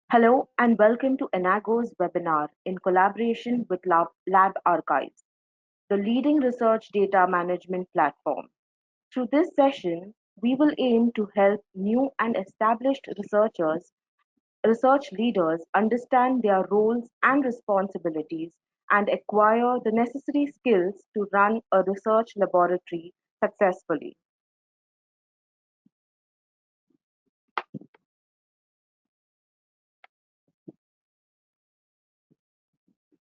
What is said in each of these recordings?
Hello and welcome to Enago's webinar in collaboration with Lab Archives, the leading research data management platform. Through this session, we will aim to help new and established research leaders understand their roles and responsibilities and acquire the necessary skills to run a research laboratory successfully.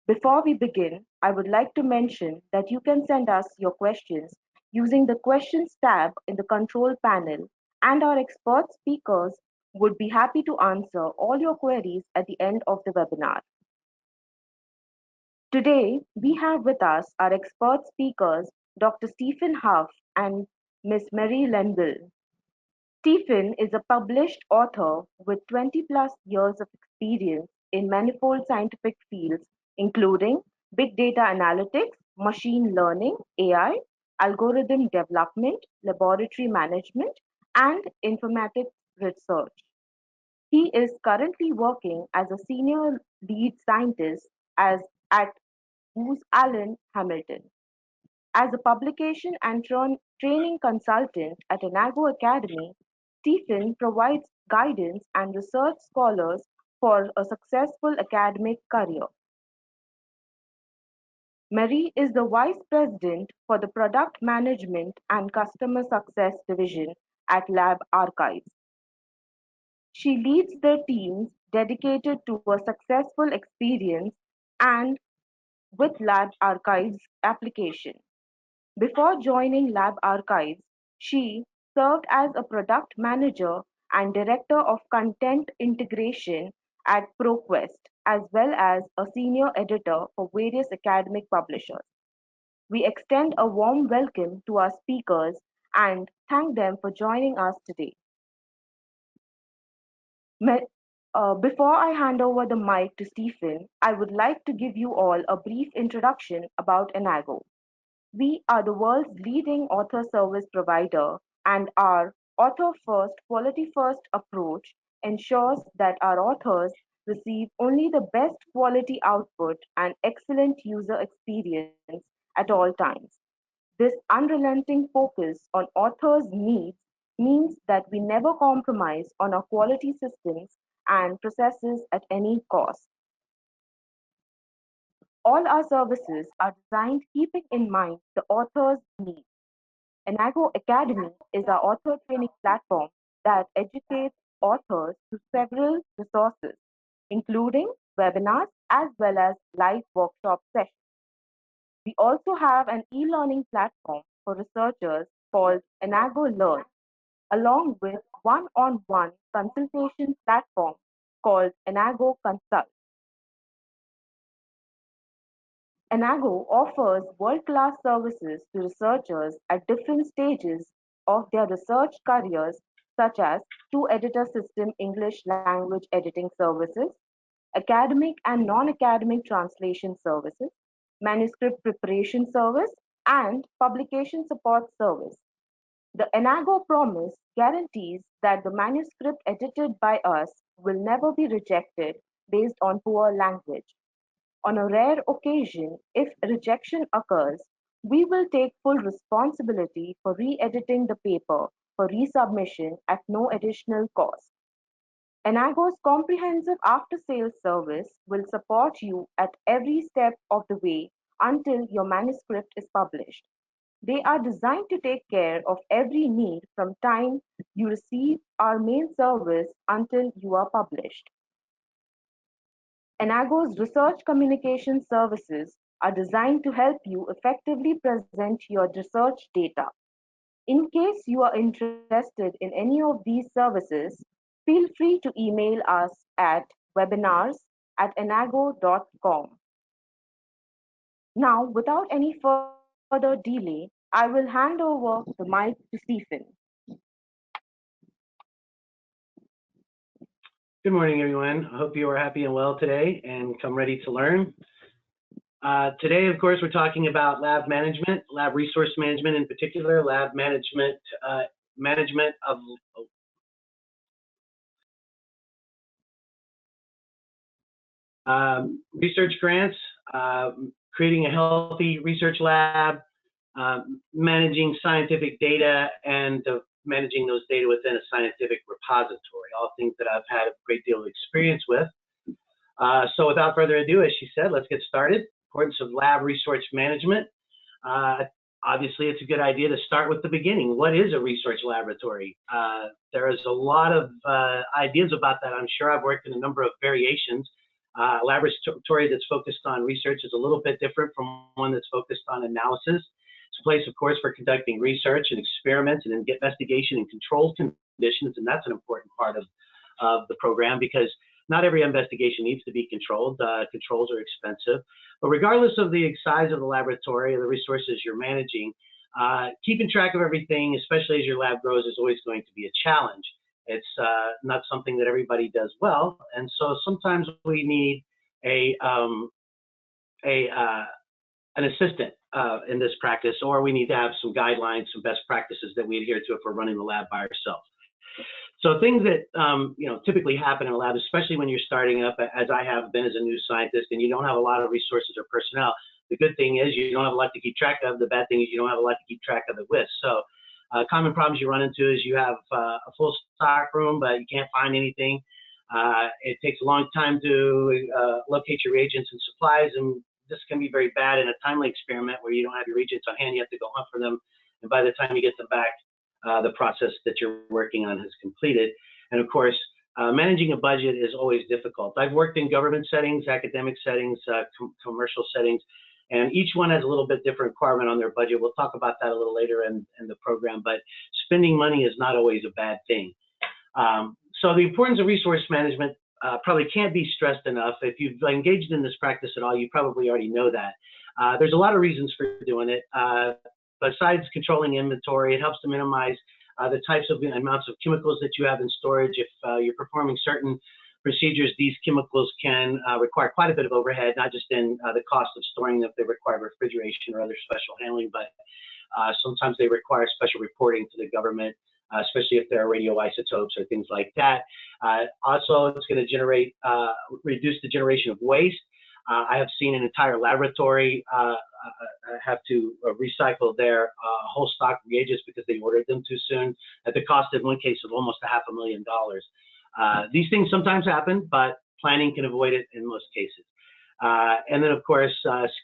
Before we begin, I would like to mention that you can send us your questions using the Questions tab in the control panel, and our expert speakers would be happy to answer all your queries at the end of the webinar. Today, we have with us our expert speakers, Dr. Stephen Huff and Ms. Mary Lenville. Stephen is a published author with 20 plus years of experience in manifold scientific fields, including big data analytics, machine learning, AI, algorithm development, laboratory management, and informatics research. He is currently working as a senior lead scientist at Booz Allen Hamilton. As a publication and training consultant at Enago Academy, Stephen provides guidance and research scholars for a successful academic career. Mary is the Vice President for the Product Management and Customer Success Division at Lab Archives. She leads the teams dedicated to a successful experience and with Lab Archives application. Before joining Lab Archives, she served as a product manager and director of content integration at ProQuest, as well as a senior editor for various academic publishers. We extend a warm welcome to our speakers and thank them for joining us today. Before I hand over the mic to Stephen, I would like to give you all a brief introduction about Enago. We are the world's leading author service provider, and our author first, quality first approach ensures that our authors receive only the best quality output and excellent user experience at all times. This unrelenting focus on authors' needs means that we never compromise on our quality systems and processes at any cost. All our services are designed keeping in mind the author's needs. Enago Academy is our author training platform that educates authors through several resources, including webinars as well as live workshop sessions. We also have an e-learning platform for researchers called Enago Learn, along with one-on-one consultation platform called Enago Consult. Enago offers world-class services to researchers at different stages of their research careers, such as two-editor system English language editing services, academic and non-academic translation services, manuscript preparation service, and publication support service. The Enago promise guarantees that the manuscript edited by us will never be rejected based on poor language. On a rare occasion, if rejection occurs, we will take full responsibility for re-editing the paper for resubmission at no additional cost. Enago's comprehensive after-sales service will support you at every step of the way until your manuscript is published. They are designed to take care of every need from time you receive our main service until you are published. Enago's research communication services are designed to help you effectively present your research data. In case you are interested in any of these services, feel free to email us at webinars@enago.com. Now, without any further delay, I will hand over the mic to Stephen. Good morning, everyone. I hope you are happy and well today and come ready to learn. Today, of course, we're talking about lab management, lab resource management in particular, lab management, management of research grants, creating a healthy research lab, managing scientific data, and managing those data within a scientific repository, all things that I've had a great deal of experience with. So without further ado, as she said, let's get started. Importance of lab research management. Obviously, it's a good idea to start with the beginning. What is a research laboratory? There is a lot of ideas about that. I'm sure I've worked in a number of variations. A laboratory that's focused on research is a little bit different from one that's focused on analysis. It's a place, of course, for conducting research and experiments and investigation in controlled conditions, and that's an important part of the program because not every investigation needs to be controlled. Controls are expensive. But regardless of the size of the laboratory or the resources you're managing, keeping track of everything, especially as your lab grows, is always going to be a challenge. It's not something that everybody does well, and so sometimes we need an assistant in this practice, or we need to have some guidelines, some best practices that we adhere to if we're running the lab by ourselves. So things that typically happen in a lab, especially when you're starting up, as I have been as a new scientist, and you don't have a lot of resources or personnel. The good thing is you don't have a lot to keep track of. The bad thing is you don't have a lot to keep track of it with. So common problems you run into is you have a full stock room, but you can't find anything. It takes a long time to locate your reagents and supplies, and this can be very bad in a timely experiment where you don't have your reagents on hand. You have to go hunt for them, and by the time you get them back, the process that you're working on has completed. And of course, managing a budget is always difficult. I've worked in government settings, academic settings, commercial settings, and each one has a little bit different requirement on their budget. We'll talk about that a little later in the program, but spending money is not always a bad thing. So the importance of resource management probably can't be stressed enough. If you've engaged in this practice at all, you probably already know that. There's a lot of reasons for doing it. Besides controlling inventory, it helps to minimize the types of amounts of chemicals that you have in storage. If you're performing certain procedures, these chemicals can require quite a bit of overhead, not just in the cost of storing them if they require refrigeration or other special handling, but sometimes they require special reporting to the government, especially if there are radioisotopes or things like that. Also, it's going to reduce the generation of waste. I have seen an entire laboratory have to recycle their whole stock reagents because they ordered them too soon at the cost, in one case, of almost $500,000. These things sometimes happen, but planning can avoid it in most cases. And then, of course,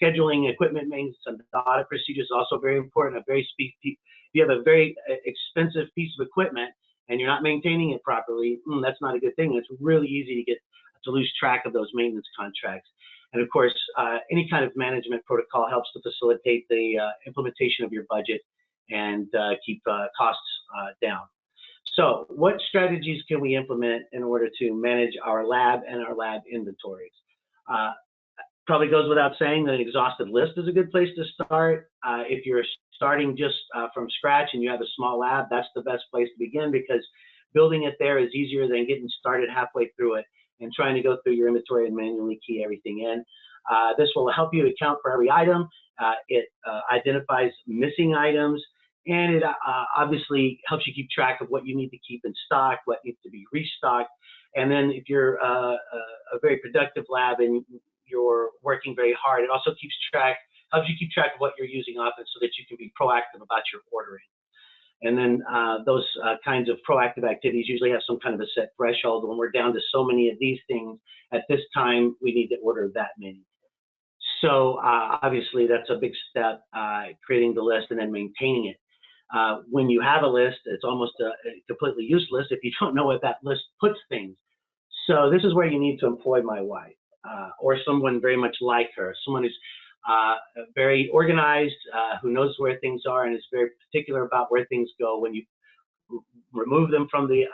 scheduling equipment maintenance and audit procedures is also very important. If you have a very expensive piece of equipment and you're not maintaining it properly, that's not a good thing. It's really easy to lose track of those maintenance contracts. And of course, any kind of management protocol helps to facilitate the implementation of your budget and keep costs down. So what strategies can we implement in order to manage our lab and our lab inventories? Probably goes without saying that an exhaustive list is a good place to start. If you're starting just from scratch and you have a small lab, that's the best place to begin because building it there is easier than getting started halfway through it and trying to go through your inventory and manually key everything in. This will help you account for every item. It identifies missing items, and it obviously helps you keep track of what you need to keep in stock, what needs to be restocked. And then if you're a very productive lab and you're working very hard, it also helps you keep track of what you're using often so that you can be proactive about your ordering. And then those kinds of proactive activities usually have some kind of a set threshold. When we're down to so many of these things at this time, we need to order that many. So obviously that's a big step, creating the list and then maintaining it. When you have a list, it's almost completely useless if you don't know what that list puts things. So this is where you need to employ my wife or someone very much like her, someone who's very organized, who knows where things are and is very particular about where things go. When you remove them from the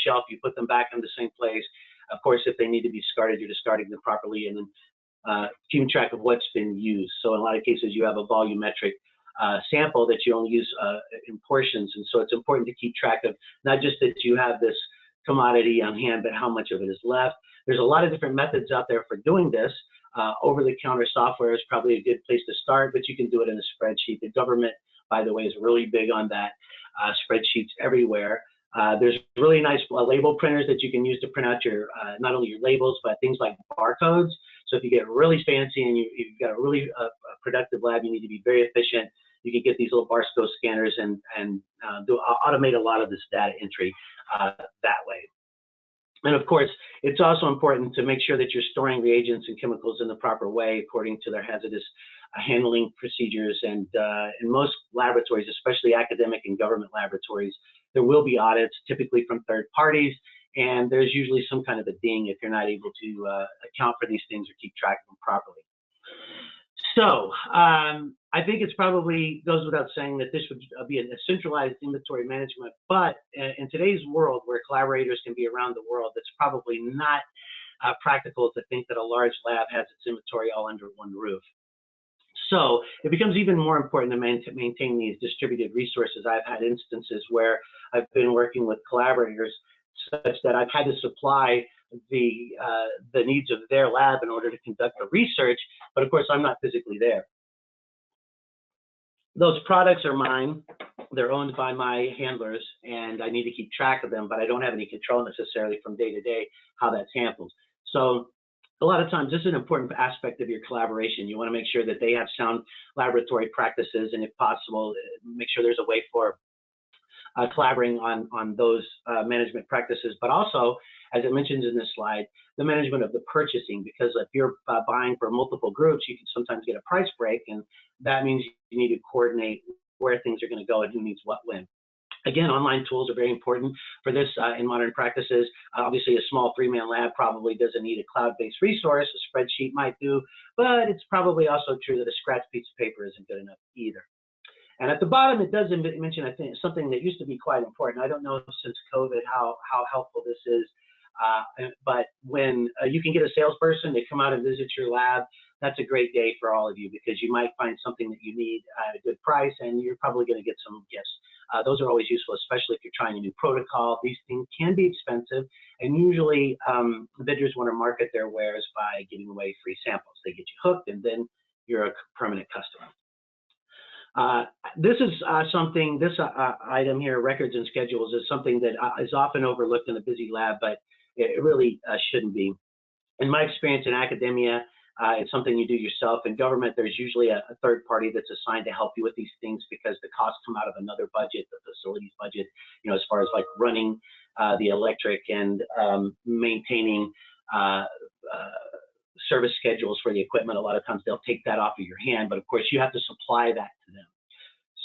shelf, you put them back in the same place. Of course, if they need to be discarded, you're discarding them properly and then keeping track of what's been used. So in a lot of cases, you have a volumetric sample that you only use in portions. And so it's important to keep track of not just that you have this commodity on hand, but how much of it is left. There's a lot of different methods out there for doing this. Over-the-counter software is probably a good place to start, but you can do it in a spreadsheet. The government, by the way, is really big on that. Spreadsheets everywhere. There's really nice label printers that you can use to print out your not only your labels, but things like barcodes. So if you get really fancy and you've got a really productive lab, you need to be very efficient. You can get these little Barstow scanners and automate a lot of this data entry that way. And of course, it's also important to make sure that you're storing reagents and chemicals in the proper way according to their hazardous handling procedures. And in most laboratories, especially academic and government laboratories, there will be audits, typically from third parties, and there's usually some kind of a ding if you're not able to account for these things or keep track of them properly. So I think it's probably goes without saying that this would be a centralized inventory management, but in today's world where collaborators can be around the world, it's probably not practical to think that a large lab has its inventory all under one roof. So it becomes even more important to maintain these distributed resources. I've had instances where I've been working with collaborators such that I've had to supply the needs of their lab in order to conduct the research, but of course I'm not physically there. Those products are mine. They're owned by my handlers, and I need to keep track of them, but I don't have any control necessarily from day to day how that's handled. So a lot of times this is an important aspect of your collaboration. You want to make sure that they have sound laboratory practices, and if possible, make sure there's a way for collaborating on those management practices, but also, as it mentions in this slide, the management of the purchasing, because if you're buying for multiple groups, you can sometimes get a price break, and that means you need to coordinate where things are going to go and who needs what when. Again, online tools are very important for this in modern practices. Obviously, a small 3-man lab probably doesn't need a cloud-based resource. A spreadsheet might do, but it's probably also true that a scratch piece of paper isn't good enough either. And at the bottom, it does mention, I think, something that used to be quite important. I don't know since COVID how helpful this is, but when you can get a salesperson to come out and visit your lab, that's a great day for all of you, because you might find something that you need at a good price, and you're probably going to get some gifts. Those are always useful, especially if you're trying a new protocol. These things can be expensive, and usually vendors want to market their wares by giving away free samples. They get you hooked, and then you're a permanent customer. This is something, this item here, records and schedules, is something that is often overlooked in a busy lab, but it really shouldn't be. In my experience in academia, it's something you do yourself. In government, there's usually a third party that's assigned to help you with these things, because the costs come out of another budget, the facilities budget, you know, as far as like running the electric and maintaining service schedules for the equipment. A lot of times they'll take that off of your hand, but of course you have to supply that to them.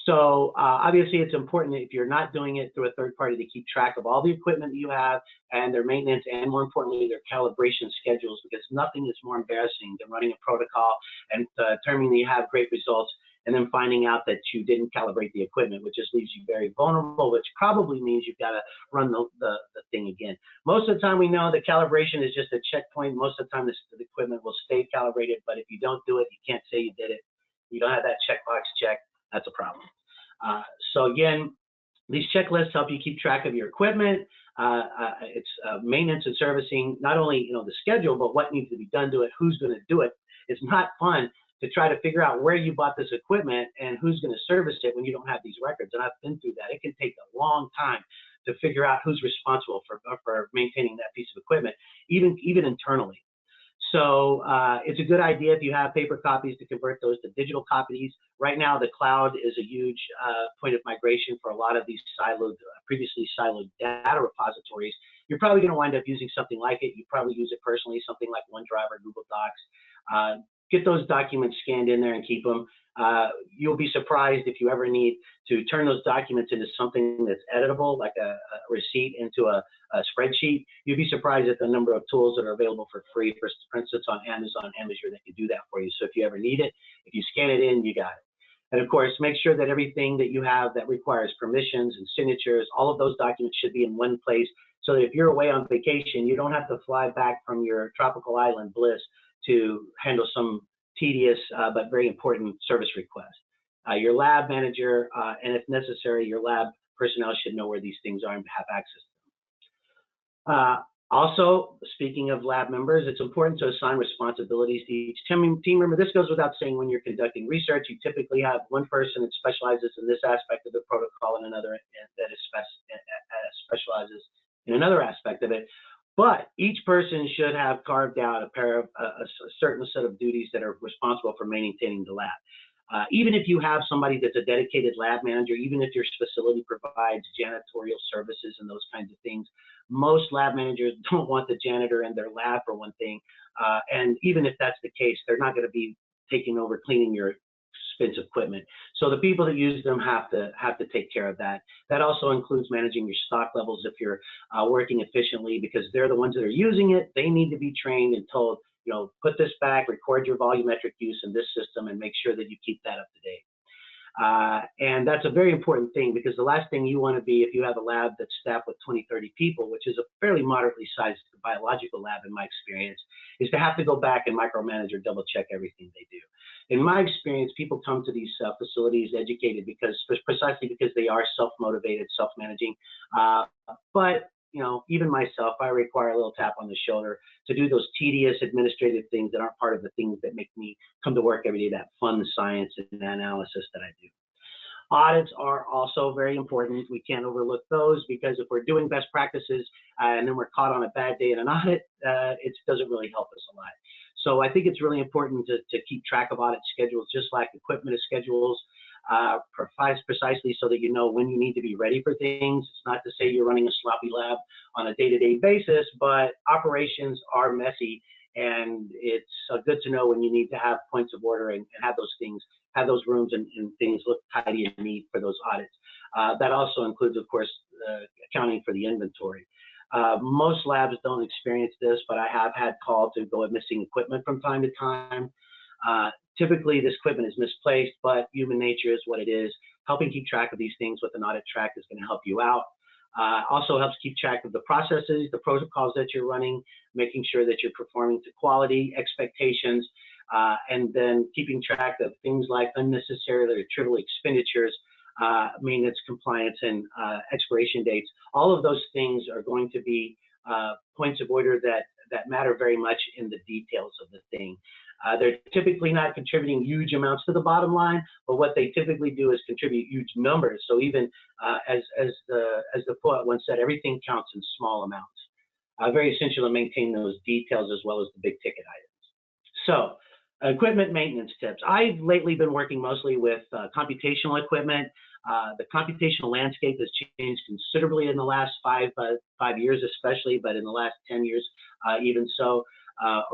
So obviously it's important that if you're not doing it through a third party, to keep track of all the equipment that you have and their maintenance, and more importantly, their calibration schedules, because nothing is more embarrassing than running a protocol and determining that you have great results and then finding out that you didn't calibrate the equipment, which just leaves you very vulnerable, which probably means you've got to run the thing again. Most of the time we know that calibration is just a checkpoint. Most of the time the equipment will stay calibrated, but if you don't do it, you can't say you did it. You don't have that checkbox checked, that's a problem. So again, these checklists help you keep track of your equipment. It's maintenance and servicing, not only the schedule, but what needs to be done to it, who's going to do it. It's not fun to try to figure out where you bought this equipment and who's going to service it when you don't have these records. And I've been through that. It can take a long time to figure out who's responsible for maintaining that piece of equipment, even internally. So it's a good idea if you have paper copies to convert those to digital copies. Right now, the cloud is a huge point of migration for a lot of these previously siloed data repositories. You're probably going to wind up using something like it. You probably use it personally, something like OneDrive or Google Docs. Get those documents scanned in there and keep them. You'll be surprised if you ever need to turn those documents into something that's editable, like a receipt into a spreadsheet. You'd be surprised at the number of tools that are available for free, for instance, on Amazon that can do that for you. So if you ever need it, if you scan it in, you got it. And of course, make sure that everything that you have that requires permissions and signatures, all of those documents should be in one place, so that if you're away on vacation, you don't have to fly back from your tropical island bliss to handle some tedious but very important service request. Your lab manager, and if necessary, your lab personnel should know where these things are and have access to them. Also, speaking of lab members, it's important to assign responsibilities to each team member. This goes without saying when you're conducting research. You typically have one person that specializes in this aspect of the protocol and another that is specializes in another aspect of it. But each person should have carved out a certain set of duties that are responsible for maintaining the lab. Even if you have somebody that's a dedicated lab manager, even if your facility provides janitorial services and those kinds of things, most lab managers don't want the janitor in their lab for one thing. And even if that's the case, they're not going to be taking over cleaning your expensive equipment. So the people that use them have to take care of that. That also includes managing your stock levels if you're working efficiently, because they're the ones that are using it. They need to be trained and told, you know, put this back, record your volumetric use in this system, and make sure that you keep that up to date. And that's a very important thing, because the last thing you want to be, if you have a lab that's staffed with 20, 30 people, which is a fairly moderately sized biological lab in my experience, is to have to go back and micromanage or double check everything they do. In my experience, people come to these facilities educated precisely because they are self-motivated, self-managing. But you know, even myself, I require a little tap on the shoulder to do those tedious administrative things that aren't part of the things that make me come to work every day, that fun science and analysis that I do. Audits are also very important. We can't overlook those, because if we're doing best practices and then we're caught on a bad day in an audit, it doesn't really help us a lot. So I think it's really important to keep track of audit schedules, just like equipment schedules, precisely so that you know when you need to be ready for things. It's not to say you're running a sloppy lab on a day-to-day basis, but operations are messy, and it's good to know when you need to have points of order and have those things, have those rooms and things look tidy and neat for those audits. That also includes, of course, accounting for the inventory. Most labs don't experience this, but I have had call to go at missing equipment from time to time. Typically, this equipment is misplaced, but human nature is what it is. Helping keep track of these things with an audit track is going to help you out. Also helps keep track of the processes, the protocols that you're running, making sure that you're performing to quality expectations, and then keeping track of things like unnecessary or trivial expenditures, maintenance, compliance, and expiration dates. All of those things are going to be points of order that matter very much in the details of the thing. They're typically not contributing huge amounts to the bottom line, but what they typically do is contribute huge numbers. So even as the poet once said, everything counts in small amounts. Very essential to maintain those details as well as the big ticket items. So equipment maintenance tips. I've lately been working mostly with computational equipment. The computational landscape has changed considerably in the last five years, especially, but in the last 10 years, even so.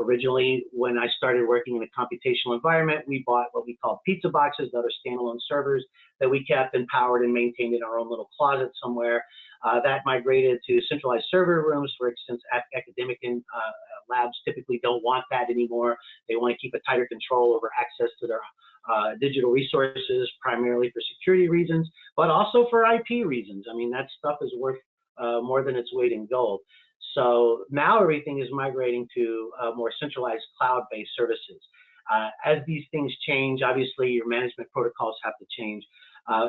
Originally, when I started working in a computational environment, we bought what we call pizza boxes that are standalone servers that we kept and powered and maintained in our own little closet somewhere. That migrated to centralized server rooms. For instance, academic labs typically don't want that anymore. They want to keep a tighter control over access to their digital resources, primarily for security reasons, but also for IP reasons. I mean, that stuff is worth more than its weight in gold. So now everything is migrating to more centralized cloud-based services. As these things change, obviously your management protocols have to change.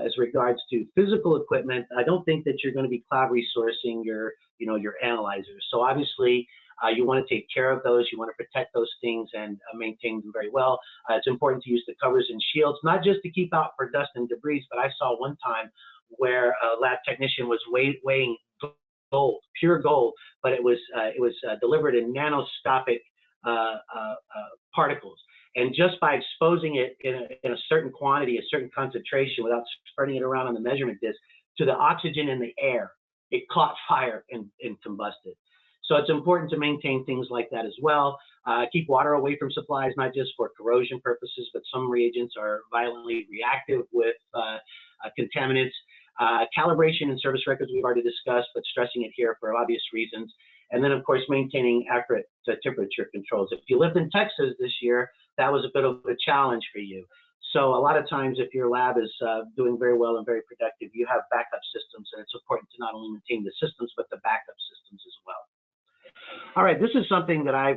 As regards to physical equipment, I don't think that you're going to be cloud resourcing your analyzers. So obviously you want to take care of those, you want to protect those things and maintain them very well. It's important to use the covers and shields, not just to keep out for dust and debris, but I saw one time where a lab technician was weighing gold, pure gold, but it was delivered in nanoscopic particles. And just by exposing it in a certain quantity, a certain concentration, without spreading it around on the measurement disc, to the oxygen in the air, it caught fire and combusted. So it's important to maintain things like that as well. Keep water away from supplies, not just for corrosion purposes, but some reagents are violently reactive with contaminants. Calibration and service records we've already discussed, but stressing it here for obvious reasons. And then, of course, maintaining accurate temperature controls. If you lived in Texas this year, that was a bit of a challenge for you. So a lot of times, if your lab is doing very well and very productive, you have backup systems, and it's important to not only maintain the systems, but the backup systems as well. All right, this is something that I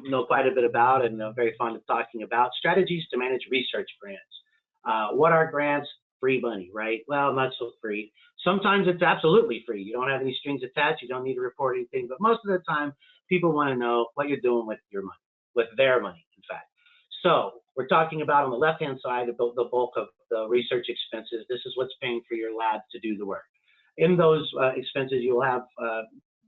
know quite a bit about and I'm very fond of talking about: strategies to manage research grants. What are grants? free money, right? Well, not so free. Sometimes it's absolutely free. You don't have any strings attached. You don't need to report anything. But most of the time, people want to know what you're doing with your money, with their money, in fact. So we're talking about on the left-hand side, the bulk of the research expenses. This is what's paying for your lab to do the work. In those expenses, you'll have,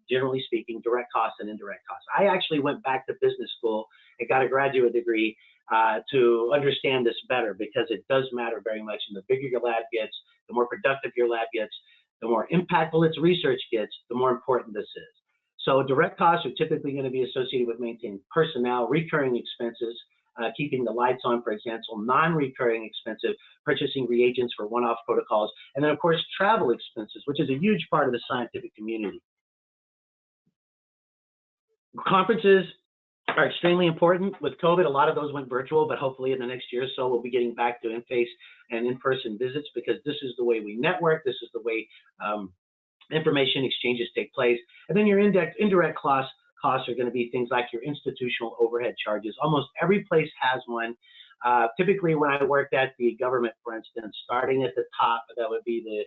generally speaking, direct costs and indirect costs. I actually went back to business school and got a graduate degree to understand this better, because it does matter very much. And the bigger your lab gets, the more productive your lab gets, the more impactful its research gets, the more important this is. So direct costs are typically going to be associated with maintaining personnel, recurring expenses, keeping the lights on, for example, non-recurring expenses, purchasing reagents for one-off protocols, and then, of course, travel expenses, which is a huge part of the scientific community. Conferences are extremely important. With COVID, a lot of those went virtual, but hopefully in the next year or so, we'll be getting back to in-face and in-person visits, because this is the way we network. This is the way information exchanges take place. And then your indirect costs are going to be things like your institutional overhead charges. Almost every place has one. Typically, when I worked at the government, for instance, starting at the top, that would be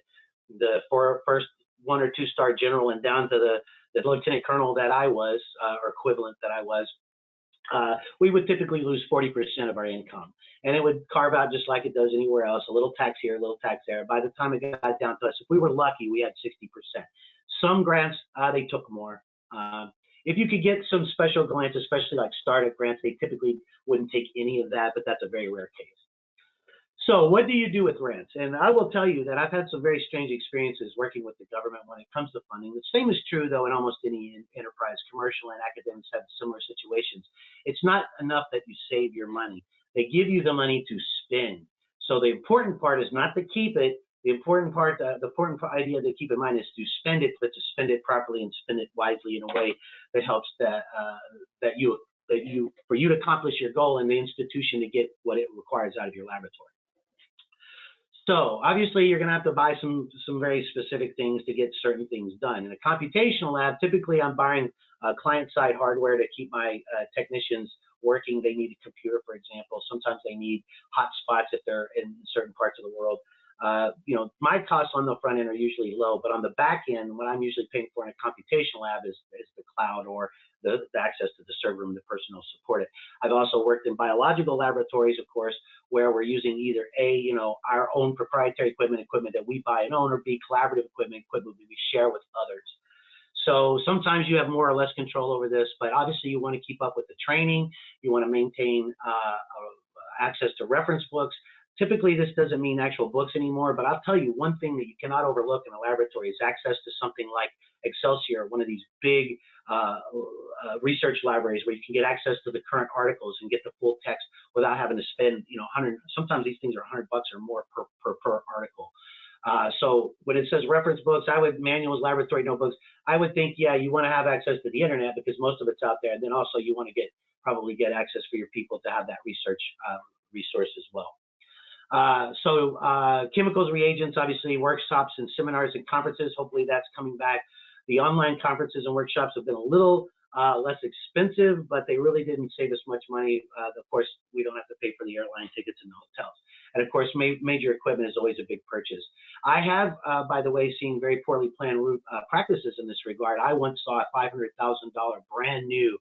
the first 1 or 2 star general, and down to the lieutenant colonel that I was, or equivalent that I was, we would typically lose 40% of our income. And it would carve out just like it does anywhere else, a little tax here, a little tax there. By the time it got down to us, if we were lucky, we had 60%. Some grants, they took more. If you could get some special grants, especially like startup grants, they typically wouldn't take any of that, but that's a very rare case. So what do you do with grants? And I will tell you that I've had some very strange experiences working with the government when it comes to funding. The same is true, though, in almost any enterprise. Commercial and academics have similar situations. It's not enough that you save your money. They give you the money to spend. So the important part is not to keep it. The important idea to keep in mind is to spend it, but to spend it properly and spend it wisely in a way that helps for you to accomplish your goal and the institution to get what it requires out of your laboratory. So obviously, you're going to have to buy some very specific things to get certain things done. In a computational lab, typically I'm buying client-side hardware to keep my technicians working. They need a computer, for example. Sometimes they need hotspots if they're in certain parts of the world. My costs on the front end are usually low, but on the back end, what I'm usually paying for in a computational lab is the cloud, or the access to the server room, the personnel support it. I've also worked in biological laboratories, of course, where we're using either our own proprietary equipment that we buy and own, or B, collaborative equipment that we share with others. So sometimes you have more or less control over this, but obviously you want to keep up with the training. You want to maintain access to reference books. Typically, this doesn't mean actual books anymore, but I'll tell you one thing that you cannot overlook in a laboratory is access to something like Excelsior, one of these big research libraries where you can get access to the current articles and get the full text without having to spend, sometimes these things are $100 or more per article. So when it says reference books, manuals, laboratory notebooks, I would think, yeah, you want to have access to the internet because most of it's out there. And then also you want to probably get access for your people to have that research resource as well. Chemicals, reagents, obviously workshops and seminars and conferences, hopefully that's coming back. The online conferences and workshops have been a little less expensive, but they really didn't save us much money. Of course, we don't have to pay for the airline tickets and the hotels. And of course, major equipment is always a big purchase. I have, by the way, seen very poorly planned practices in this regard. I once saw a $500,000 brand new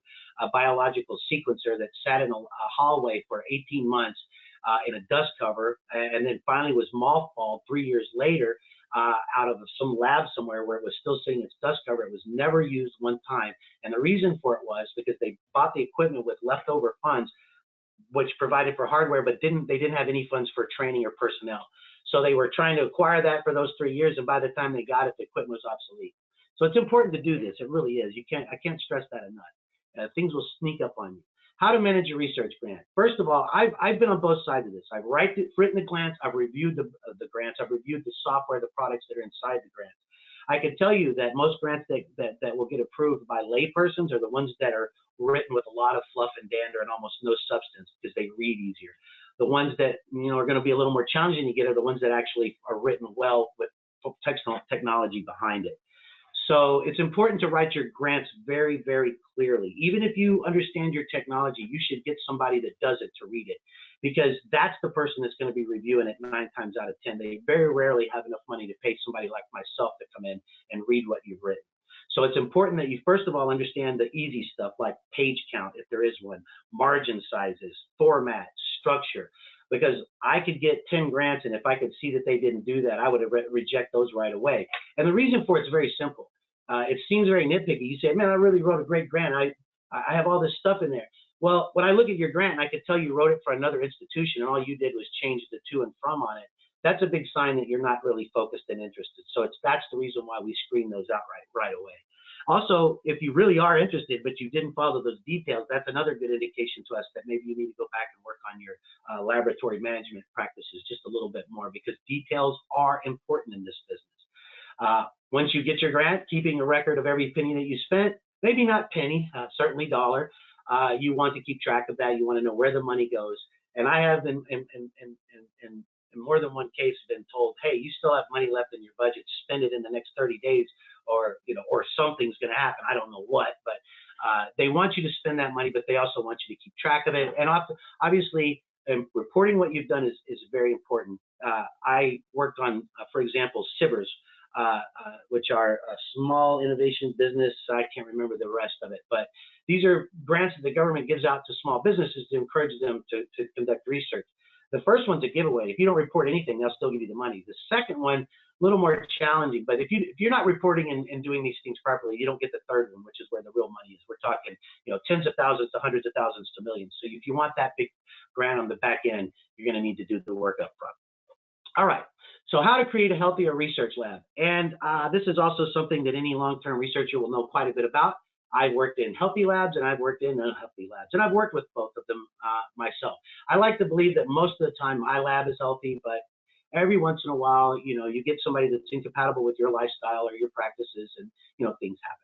biological sequencer that sat in a hallway for 18 months in a dust cover, and then finally was mothballed 3 years later out of some lab somewhere where it was still sitting in its dust cover. It was never used one time. And the reason for it was because they bought the equipment with leftover funds, which provided for hardware, but they didn't have any funds for training or personnel. So they were trying to acquire that for those 3 years, and by the time they got it, the equipment was obsolete. So it's important to do this. It really is. I can't stress that enough. Things will sneak up on you. How to manage a research grant. First of all, I've been on both sides of this. I've written the grants, I've reviewed the grants, I've reviewed the software, the products that are inside the grants. I can tell you that most grants that will get approved by laypersons are the ones that are written with a lot of fluff and dander and almost no substance because they read easier. The ones that are going to be a little more challenging to get are the ones that actually are written well with technology behind it. So it's important to write your grants very, very clearly. Even if you understand your technology, you should get somebody that does it to read it, because that's the person that's going to be reviewing it 9 times out of 10. They very rarely have enough money to pay somebody like myself to come in and read what you've written. So it's important that you first of all understand the easy stuff like page count, if there is one, margin sizes, format, structure, because I could get 10 grants, and if I could see that they didn't do that, I would reject those right away. And the reason for it is very simple. It seems very nitpicky. You say, man, I really wrote a great grant. I have all this stuff in there. Well, when I look at your grant and I could tell you wrote it for another institution and all you did was change the to and from on it, that's a big sign that you're not really focused and interested. So that's the reason why we screen those out right away. Also, if you really are interested, but you didn't follow those details, that's another good indication to us that maybe you need to go back and work on your laboratory management practices just a little bit more, because details are important in this business. Once you get your grant, keeping a record of every penny that you spent, maybe not penny, certainly dollar. You want to keep track of that. You want to know where the money goes. And I have in more than one case been told, hey, you still have money left in your budget, spend it in the next 30 days, or or something's going to happen. I don't know what, but they want you to spend that money, but they also want you to keep track of it. And obviously, reporting what you've done is very important. I worked on, for example, SBIRs, which are a small innovation business. I can't remember the rest of it, but these are grants that the government gives out to small businesses to encourage them to conduct research. The first one's a giveaway. If you don't report anything, they'll still give you the money. The second one, a little more challenging, but if you're not reporting and doing these things properly, you don't get the third one, which is where the real money is. We're talking, tens of thousands to hundreds of thousands to millions. So if you want that big grant on the back end, you're going to need to do the work up front. All right. So how to create a healthier research lab. And this is also something that any long-term researcher will know quite a bit about. I've worked in healthy labs and I've worked in unhealthy labs, and I've worked with both of them myself. I like to believe that most of the time my lab is healthy, but every once in a while, you get somebody that's incompatible with your lifestyle or your practices, and things happen.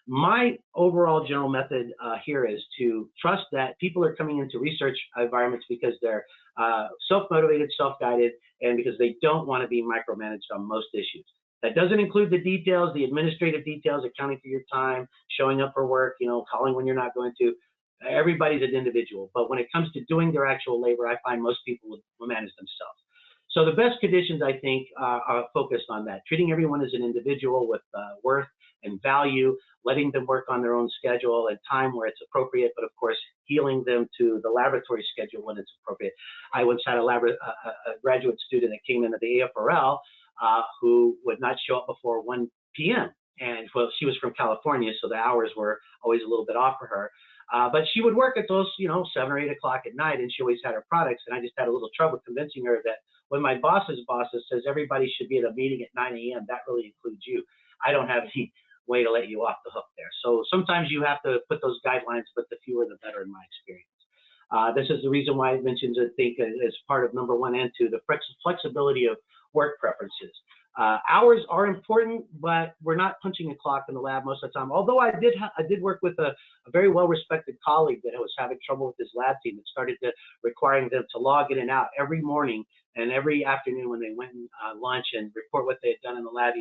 My overall general method here is to trust that people are coming into research environments because they're self-motivated, self-guided, and because they don't want to be micromanaged on most issues. That doesn't include the details, the administrative details, accounting for your time, showing up for work, calling when you're not going to. Everybody's an individual, but when it comes to doing their actual labor, I find most people will manage themselves. So the best conditions, I think, are focused on that, treating everyone as an individual with worth and value, letting them work on their own schedule and time where it's appropriate, but of course, healing them to the laboratory schedule when it's appropriate. I once had a graduate student that came into the AFRL who would not show up before 1 p.m. And well, she was from California, so the hours were always a little bit off for her. But she would work at those, 7 or 8 o'clock at night, and she always had her products. And I just had a little trouble convincing her that when my boss's says everybody should be at a meeting at 9 a.m., that really includes you. I don't have any way to let you off the hook there. So sometimes you have to put those guidelines, but the fewer the better in my experience. This is the reason why I mentioned, I think, as part of number 1 and 2, the flexibility of work preferences. Hours are important, but we're not punching a clock in the lab most of the time. Although I did work with a very well-respected colleague that was having trouble with his lab team that started requiring them to log in and out every morning and every afternoon when they went and lunch and report what they had done in the lab.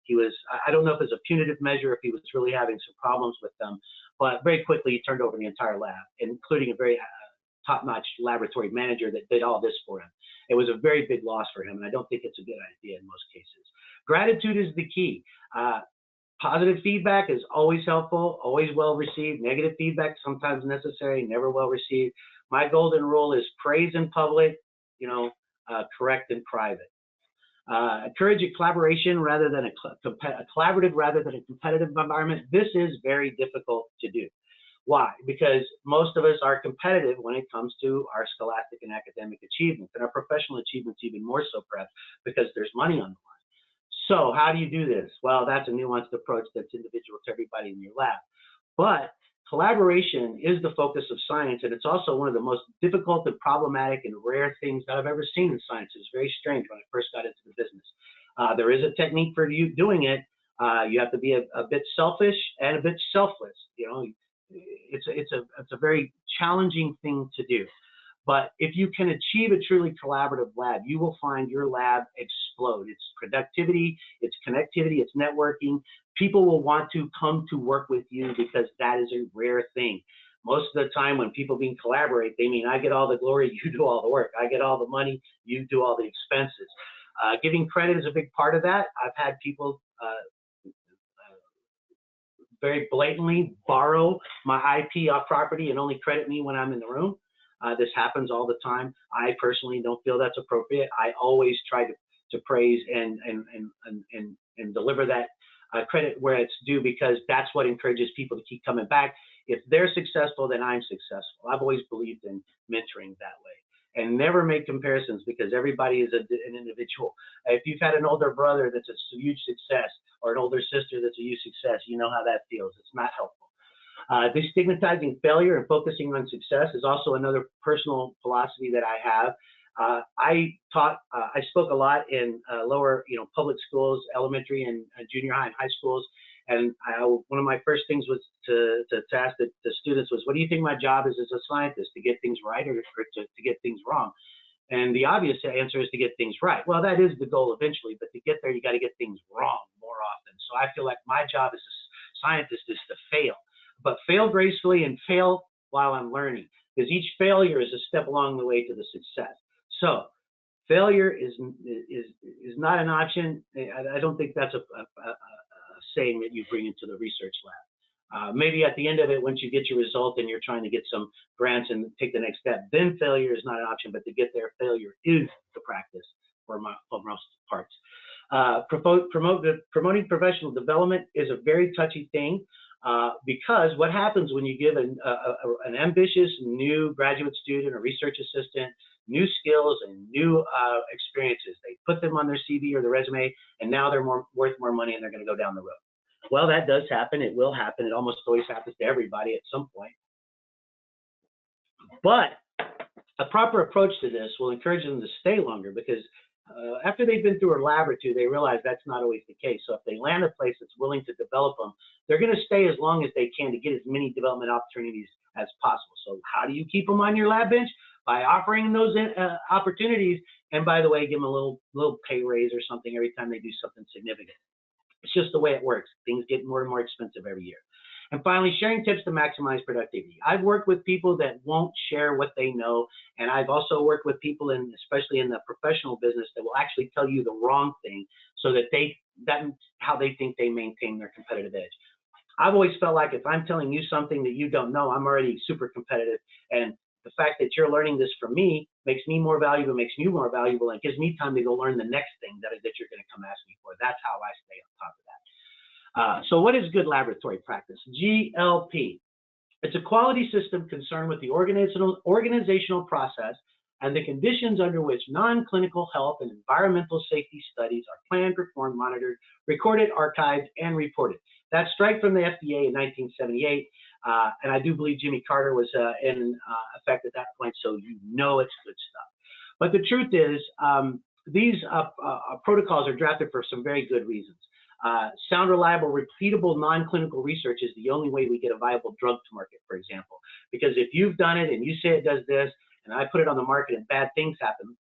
He was I don't know if it was a punitive measure, if he was really having some problems with them, but very quickly he turned over the entire lab, including a very top-notch laboratory manager that did all this for him. It was a very big loss for him, and I don't think it's a good idea in most cases. Gratitude is the key. Positive feedback is always helpful, always well received. Negative feedback, sometimes necessary, never well received. My golden rule is praise in public, correct in private. Encourage a collaboration rather than a collaborative rather than a competitive environment. This is very difficult to do. Why? Because most of us are competitive when it comes to our scholastic and academic achievements, and our professional achievements even more so, perhaps, because there's money on the line. So how do you do this? Well, that's a nuanced approach that's individual to everybody in your lab. But collaboration is the focus of science, and it's also one of the most difficult and problematic and rare things that I've ever seen in science. It's very strange when I first got into the business. There is a technique for you doing it. You have to be a bit selfish and a bit selfless. It's a very challenging thing to do. But if you can achieve a truly collaborative lab, you will find your lab explode. It's productivity, it's connectivity, it's networking. People will want to come to work with you because that is a rare thing. Most of the time when people being collaborate, they mean I get all the glory, you do all the work. I get all the money, you do all the expenses. Giving credit is a big part of that. I've had people very blatantly borrow my IP off property and only credit me when I'm in the room. This happens all the time. I personally don't feel that's appropriate. I always try to praise and deliver that credit where it's due, because that's what encourages people to keep coming back. If they're successful, then I'm successful. I've always believed in mentoring that way. And never make comparisons, because everybody is an individual. If you've had an older brother that's a huge success, or an older sister that's a huge success, you know how that feels. It's not helpful. Destigmatizing failure and focusing on success is also another personal philosophy that I have. I spoke a lot in lower, public schools, elementary and junior high and high schools. And one of my first things was to ask the students was, what do you think my job is as a scientist, to get things right or to get things wrong? And the obvious answer is to get things right. Well, that is the goal eventually, but to get there, you got to get things wrong more often. So I feel like my job as a scientist is to fail, but fail gracefully and fail while I'm learning, because each failure is a step along the way to the success. So failure is not an option. I don't think that's a saying that you bring into the research lab. Maybe at the end of it, once you get your result and you're trying to get some grants and take the next step, then failure is not an option, but to get there, failure is the practice for most parts. Promoting professional development is a very touchy thing, because what happens when you give an ambitious new graduate student or research assistant new skills and new experiences, they put them on their CV or their resume, and now they're worth more money and they're going to go down the road. Well, that does happen. It will happen. It almost always happens to everybody at some point. But a proper approach to this will encourage them to stay longer, because after they've been through a lab or two, they realize that's not always the case. So if they land a place that's willing to develop them, they're going to stay as long as they can to get as many development opportunities as possible. So how do you keep them on your lab bench? By offering those opportunities, and by the way, give them a little pay raise or something every time they do something significant. It's just the way it works. Things get more and more expensive every year. And finally, sharing tips to maximize productivity. I've worked with people that won't share what they know, and I've also worked with people, especially in the professional business, that will actually tell you the wrong thing, so that that's how they think they maintain their competitive edge. I've always felt like if I'm telling you something that you don't know, I'm already super competitive, and the fact that you're learning this from me makes me more valuable, makes you more valuable, and gives me time to go learn the next thing that you're going to come ask me for. That's how I stay on top of that. So what is good laboratory practice? GLP. It's a quality system concerned with the organizational process and the conditions under which non-clinical health and environmental safety studies are planned, performed, monitored, recorded, archived, and reported. That's straight from the FDA in 1978. And I do believe Jimmy Carter was in effect at that point, so you know it's good stuff. But the truth is, these protocols are drafted for some very good reasons. Sound, reliable, repeatable non-clinical research is the only way we get a viable drug to market, for example. Because if you've done it and you say it does this, and I put it on the market and bad things happen,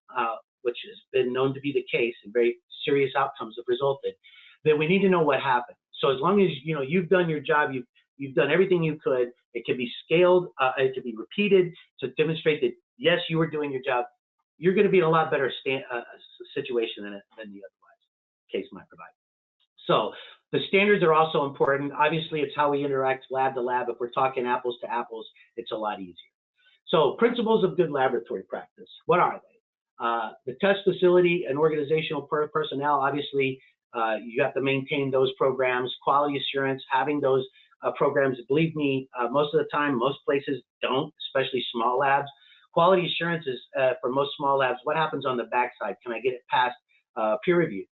which has been known to be the case, and very serious outcomes have resulted, then we need to know what happened. So as long as you've done your job, you've done everything you could. It can be scaled, it can be repeated to demonstrate that yes, you were doing your job. You're going to be in a lot better situation than the otherwise case might provide. So the standards are also important. Obviously, it's how we interact lab to lab. If we're talking apples to apples, it's a lot easier. So principles of good laboratory practice. What are they? The test facility and organizational personnel, obviously, you have to maintain those programs. Quality assurance, having those programs, believe me, most of the time, most places don't, especially small labs. Quality assurance is, for most small labs, what happens on the backside? Can I get it past peer review?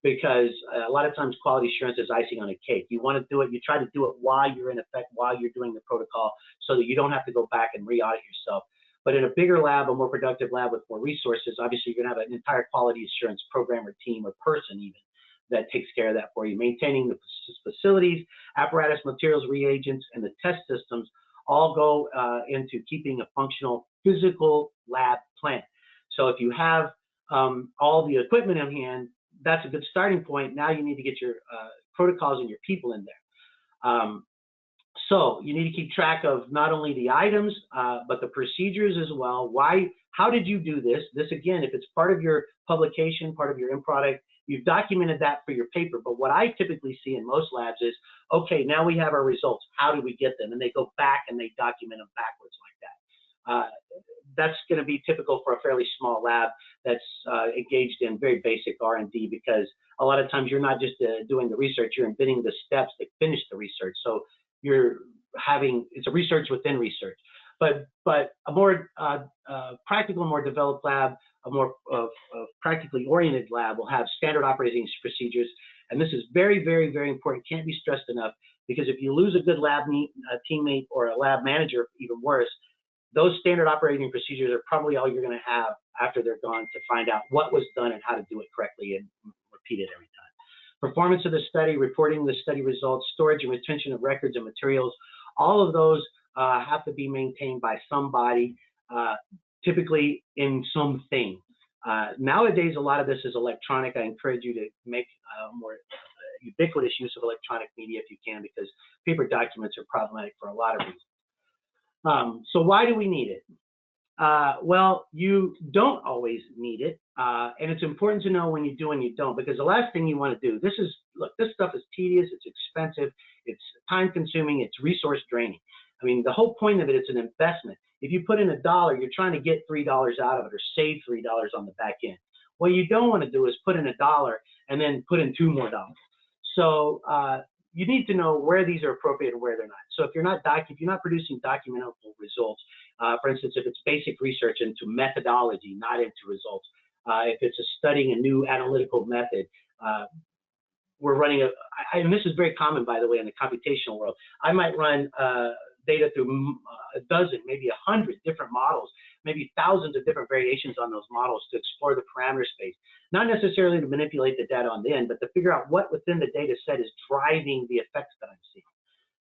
Because a lot of times quality assurance is icing on a cake. You want to do it, you try to do it while you're in effect, while you're doing the protocol, so that you don't have to go back and re-audit yourself. But in a bigger lab, a more productive lab with more resources, obviously you're going to have an entire quality assurance program or team or person even that takes care of that for you. Maintaining the facilities, apparatus, materials, reagents, and the test systems all go into keeping a functional physical lab plan. So if you have all the equipment in hand, that's a good starting point. Now you need to get your protocols and your people in there. So you need to keep track of not only the items, but the procedures as well. How did you do this? This, again, if it's part of your publication, part of your end product, you've documented that for your paper. But what I typically see in most labs is, okay, now we have our results. How do we get them? And they go back and they document them backwards like that. That's going to be typical for a fairly small lab that's engaged in very basic R&D, because a lot of times you're not just doing the research, you're embedding the steps that finish the research. So it's a research within research. But a more practical, more developed lab, a more practically oriented lab will have standard operating procedures. And this is very, very, very important. Can't be stressed enough, because if you lose a good lab teammate or a lab manager, even worse, those standard operating procedures are probably all you're going to have after they're gone, to find out what was done and how to do it correctly and repeat it every time. Performance of the study, reporting the study results, storage and retention of records and materials, all of those have to be maintained by somebody, typically in something. Nowadays, a lot of this is electronic. I encourage you to make more ubiquitous use of electronic media if you can, because paper documents are problematic for a lot of reasons. So why do we need it? Well, you don't always need it, and it's important to know when you do and you don't, because the last thing you want to do, this stuff is tedious, it's expensive, it's time consuming, it's resource draining. I mean, the whole point of it is an investment. If you put in $1, you're trying to get $3 out of it, or save $3 on the back end. What you don't want to do is put in $1 and then put in $2 more. So you need to know where these are appropriate and where they're not. So if you're not producing documentable results, for instance, if it's basic research into methodology, not into results, if it's studying a new analytical method, we're running and this is very common, by the way, in the computational world. I might run data through a dozen, maybe 100 different models, maybe thousands of different variations on those models to explore the parameter space. Not necessarily to manipulate the data on the end, but to figure out what within the data set is driving the effects that I'm seeing.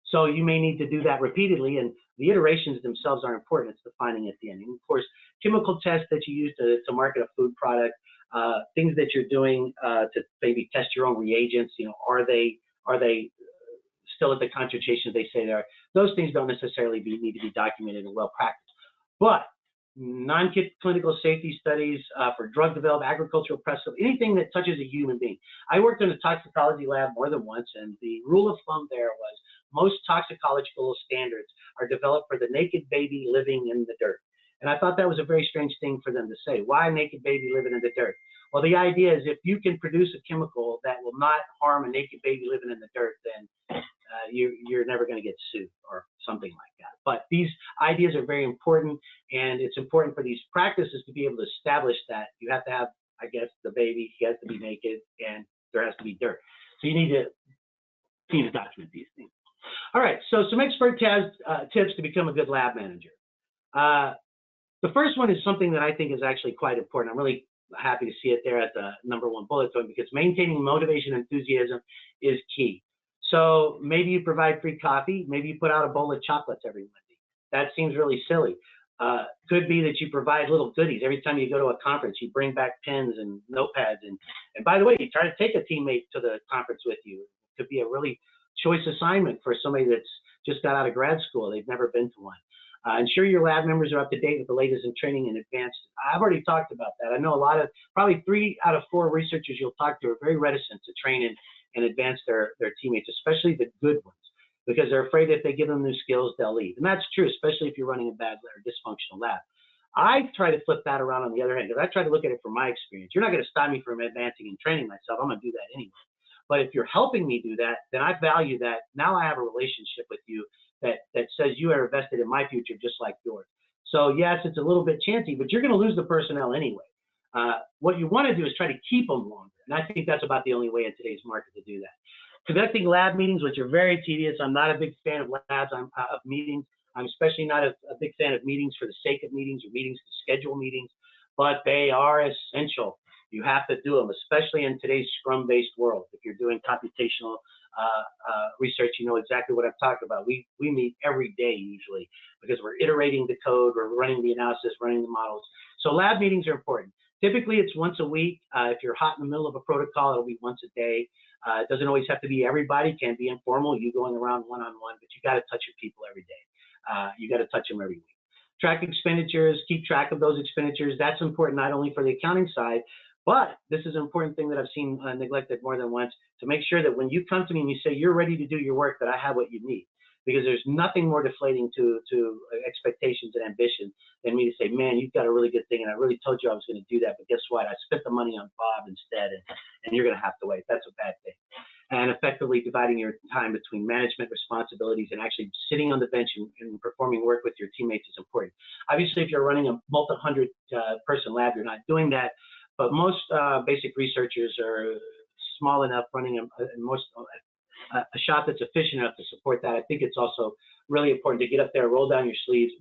So you may need to do that repeatedly, and the iterations themselves are important. It's the finding at the end. And of course, chemical tests that you use to market a food product, things that you're doing to maybe test your own reagents, are they still at the concentrations they say they are? Those things don't necessarily need to be documented and well practiced. But non-clinical safety studies for drug development, agricultural precedent, anything that touches a human being. I worked in a toxicology lab more than once, and the rule of thumb there was most toxicological standards are developed for the naked baby living in the dirt. And I thought that was a very strange thing for them to say. Why naked baby living in the dirt? Well, the idea is if you can produce a chemical that will not harm a naked baby living in the dirt, then you're never going to get sued or something like that. But these ideas are very important, and it's important for these practices to be able to establish that you have to have, I guess, the baby, he has to be naked, and there has to be dirt. So you need to document these things. All right, so some expert tips to become a good lab manager. The first one is something that I think is actually quite important. I'm really happy to see it there at the #1 bullet point, because maintaining motivation and enthusiasm is key. So maybe you provide free coffee, maybe you put out a bowl of chocolates every Monday. That seems really silly. Could be that you provide little goodies. Every time you go to a conference, you bring back pens and notepads. And by the way, you try to take a teammate to the conference with you. It could be a really choice assignment for somebody that's just got out of grad school. They've never been to one. Ensure your lab members are up to date with the latest in training and advanced. I've already talked about that. I know probably 3 out of 4 researchers you'll talk to are very reticent to train and advance their teammates, especially the good ones, because they're afraid if they give them new skills, they'll leave. And that's true, especially if you're running a bad or dysfunctional lab. I try to flip that around on the other hand, because I try to look at it from my experience. You're not going to stop me from advancing and training myself. I'm going to do that anyway. But if you're helping me do that, then I value that. Now I have a relationship with you that says you are invested in my future just like yours. So yes, it's a little bit chancy, but you're going to lose the personnel anyway. What you want to do is try to keep them longer. And I think that's about the only way in today's market to do that. Conducting lab meetings, which are very tedious. I'm not a big fan of labs, of meetings. I'm especially not a big fan of meetings for the sake of meetings or meetings to schedule meetings, but they are essential. You have to do them, especially in today's Scrum-based world. If you're doing computational research, you know exactly what I'm talking about. We meet every day usually because we're iterating the code, we're running the analysis, running the models. So lab meetings are important. Typically, it's once a week. If you're hot in the middle of a protocol, it'll be once a day. It doesn't always have to be everybody. It can be informal, you going around one-on-one, but you got to touch your people every day. You got to touch them every week. Track expenditures, keep track of those expenditures. That's important not only for the accounting side, but this is an important thing that I've seen neglected more than once, to make sure that when you come to me and you say you're ready to do your work, that I have what you need. Because there's nothing more deflating to expectations and ambition than me to say, man, you've got a really good thing, and I really told you I was going to do that, but guess what? I spent the money on Bob instead, and you're going to have to wait. That's a bad thing. And effectively dividing your time between management responsibilities and actually sitting on the bench and performing work with your teammates is important. Obviously, if you're running a multi-hundred person lab, you're not doing that, but most basic researchers are small enough, running a shop that's efficient enough to support that. I think it's also really important to get up there, roll up your sleeves,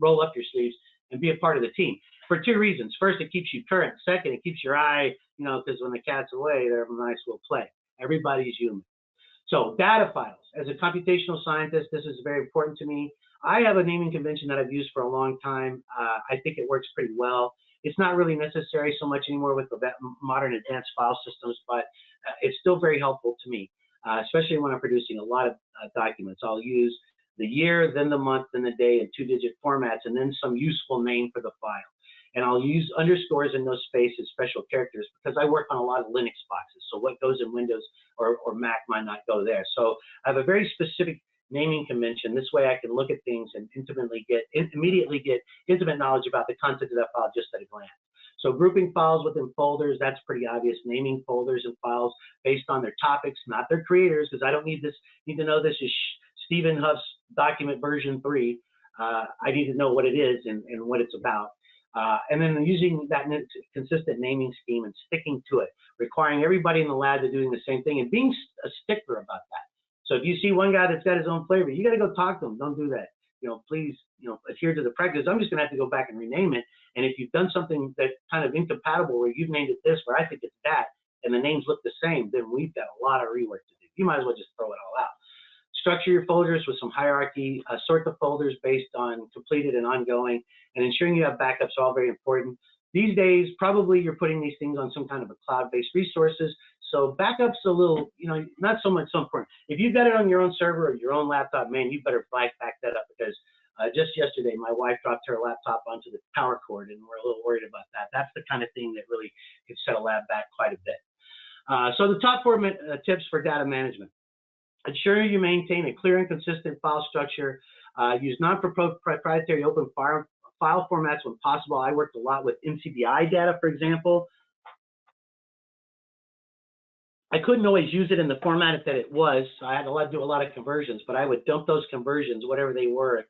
and be a part of the team for two reasons. First, it keeps you current. Second, it keeps your eye, because when the cat's away, they're nice will play. Everybody's human. So data files. As a computational scientist, this is very important to me. I have a naming convention that I've used for a long time. I think it works pretty well. It's not really necessary so much anymore with the modern advanced file systems, but it's still very helpful to me, especially when I'm producing a lot of documents. I'll use the year, then the month, then the day in 2-digit formats, and then some useful name for the file. And I'll use underscores in those spaces, special characters, because I work on a lot of Linux boxes. So what goes in Windows or Mac might not go there. So I have a very specific naming convention. This way I can look at things and immediately get intimate knowledge about the content of that file just at a glance. So grouping files within folders, that's pretty obvious. Naming folders and files based on their topics, not their creators, because I don't need to know this is Stephen Huff's document version 3. I need to know what it is and what it's about. And then using that consistent naming scheme and sticking to it, requiring everybody in the lab to doing the same thing and being a stickler about that. So if you see one guy that's got his own flavor, you got to go talk to him. Don't do that. Please, adhere to the practice. I'm just going to have to go back and rename it. And if you've done something that's kind of incompatible, where you've named it this, where I think it's that, and the names look the same, then we've got a lot of rework to do. You might as well just throw it all out. Structure your folders with some hierarchy. Sort the folders based on completed and ongoing, and ensuring you have backups are all very important. These days, probably you're putting these things on some kind of a cloud-based resources. So backups a little, not so much so important. If you've got it on your own server or your own laptop, man, you better back that up, because just yesterday, my wife dropped her laptop onto the power cord, and we're a little worried about that. That's the kind of thing that really could set a lab back quite a bit. So the top 4 tips for data management. Ensure you maintain a clear and consistent file structure. Use non-proprietary open file formats when possible. I worked a lot with MCBI data, for example. I couldn't always use it in the format that it was, so I had to do a lot of conversions, but I would dump those conversions, whatever they were,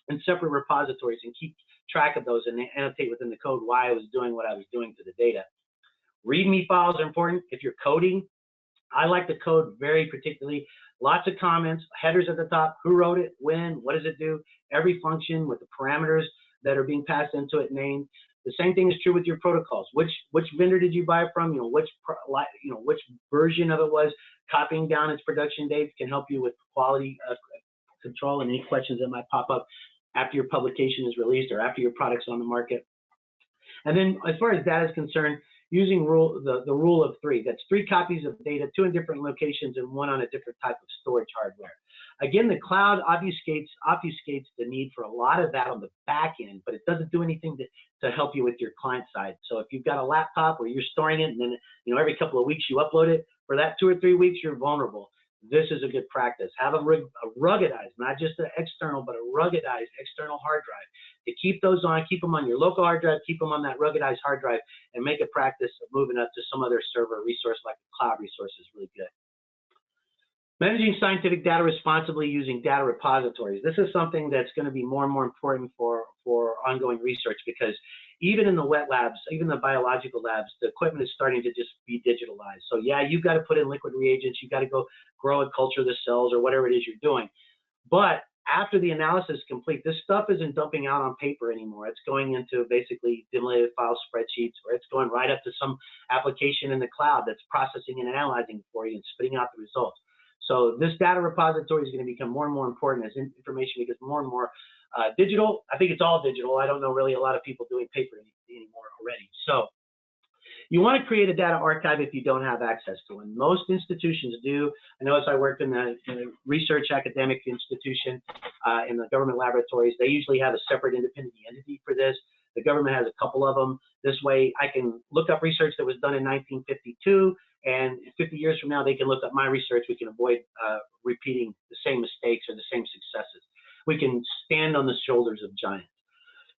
in separate repositories and keep track of those and annotate within the code why I was doing what I was doing to the data. README files are important if you're coding. I like the code very particularly. Lots of comments, headers at the top, who wrote it, when, what does it do, every function with the parameters that are being passed into it named. The same thing is true with your protocols. Which vendor did you buy from? Which version of it was. Copying down its production dates can help you with quality control and any questions that might pop up after your publication is released or after your product's on the market. And then as far as data is concerned, using the rule of 3. That's 3 copies of data, 2 in different locations and 1 on a different type of storage hardware. Again, the cloud obfuscates the need for a lot of that on the back end, but it doesn't do anything to help you with your client side. So if you've got a laptop where you're storing it and then every couple of weeks you upload it, for that 2 or 3 weeks you're vulnerable. This is a good practice. Have a ruggedized, not just an external, but a ruggedized external hard drive. To keep those on, keep them on your local hard drive, keep them on that ruggedized hard drive, and make a practice of moving up to some other server resource like a cloud resource is really good. Managing scientific data responsibly using data repositories. This is something that's going to be more and more important for ongoing research, because even in the wet labs, even the biological labs, the equipment is starting to just be digitalized. So yeah, you've got to put in liquid reagents, you've got to go grow and culture the cells or whatever it is you're doing. But after the analysis is complete, this stuff isn't dumping out on paper anymore. It's going into basically demulated file spreadsheets, or it's going right up to some application in the cloud that's processing and analyzing for you and spitting out the results. So this data repository is going to become more and more important as information becomes more and more digital. I think it's all digital. I don't know really a lot of people doing paper anymore already. So you want to create a data archive if you don't have access to one. Most institutions do. I noticed I worked in a research academic institution in the government laboratories. They usually have a separate independent entity for this. The government has a couple of them. This way I can look up research that was done in 1952, and 50 years from now they can look up my research. We can avoid repeating the same mistakes or the same successes. We can stand on the shoulders of giants.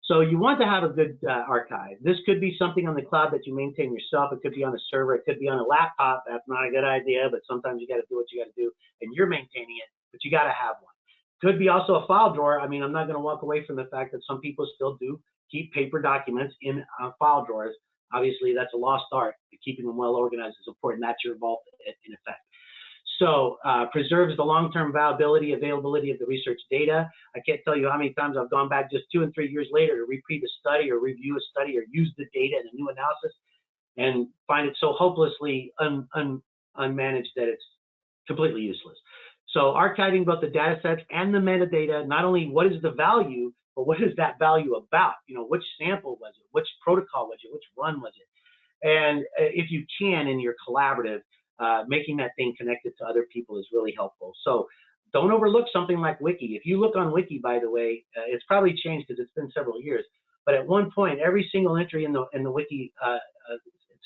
So you want to have a good archive. This could be something on the cloud that you maintain yourself. It could be on a server. It could be on a laptop. That's not a good idea, but sometimes you got to do what you got to do, and you're maintaining it, but you got to have one. Could be also a file drawer. I mean, I'm not going to walk away from the fact that some people still do keep paper documents in file drawers. Obviously, that's a lost art. Keeping them well organized is important. That's your vault in effect. So preserves the long-term viability, availability of the research data. I can't tell you how many times I've gone back just 2 and 3 years later to repeat a study or review a study or use the data in a new analysis and find it so hopelessly unmanaged that it's completely useless. So archiving both the data sets and the metadata, not only what is the value, but what is that value about? You know, which sample was it? Which protocol was it? Which run was it? And if you can, in your collaborative, making that thing connected to other people is really helpful. So don't overlook something like Wiki. If you look on Wiki, by the way, it's probably changed because it's been several years. But at one point, every single entry in the Wiki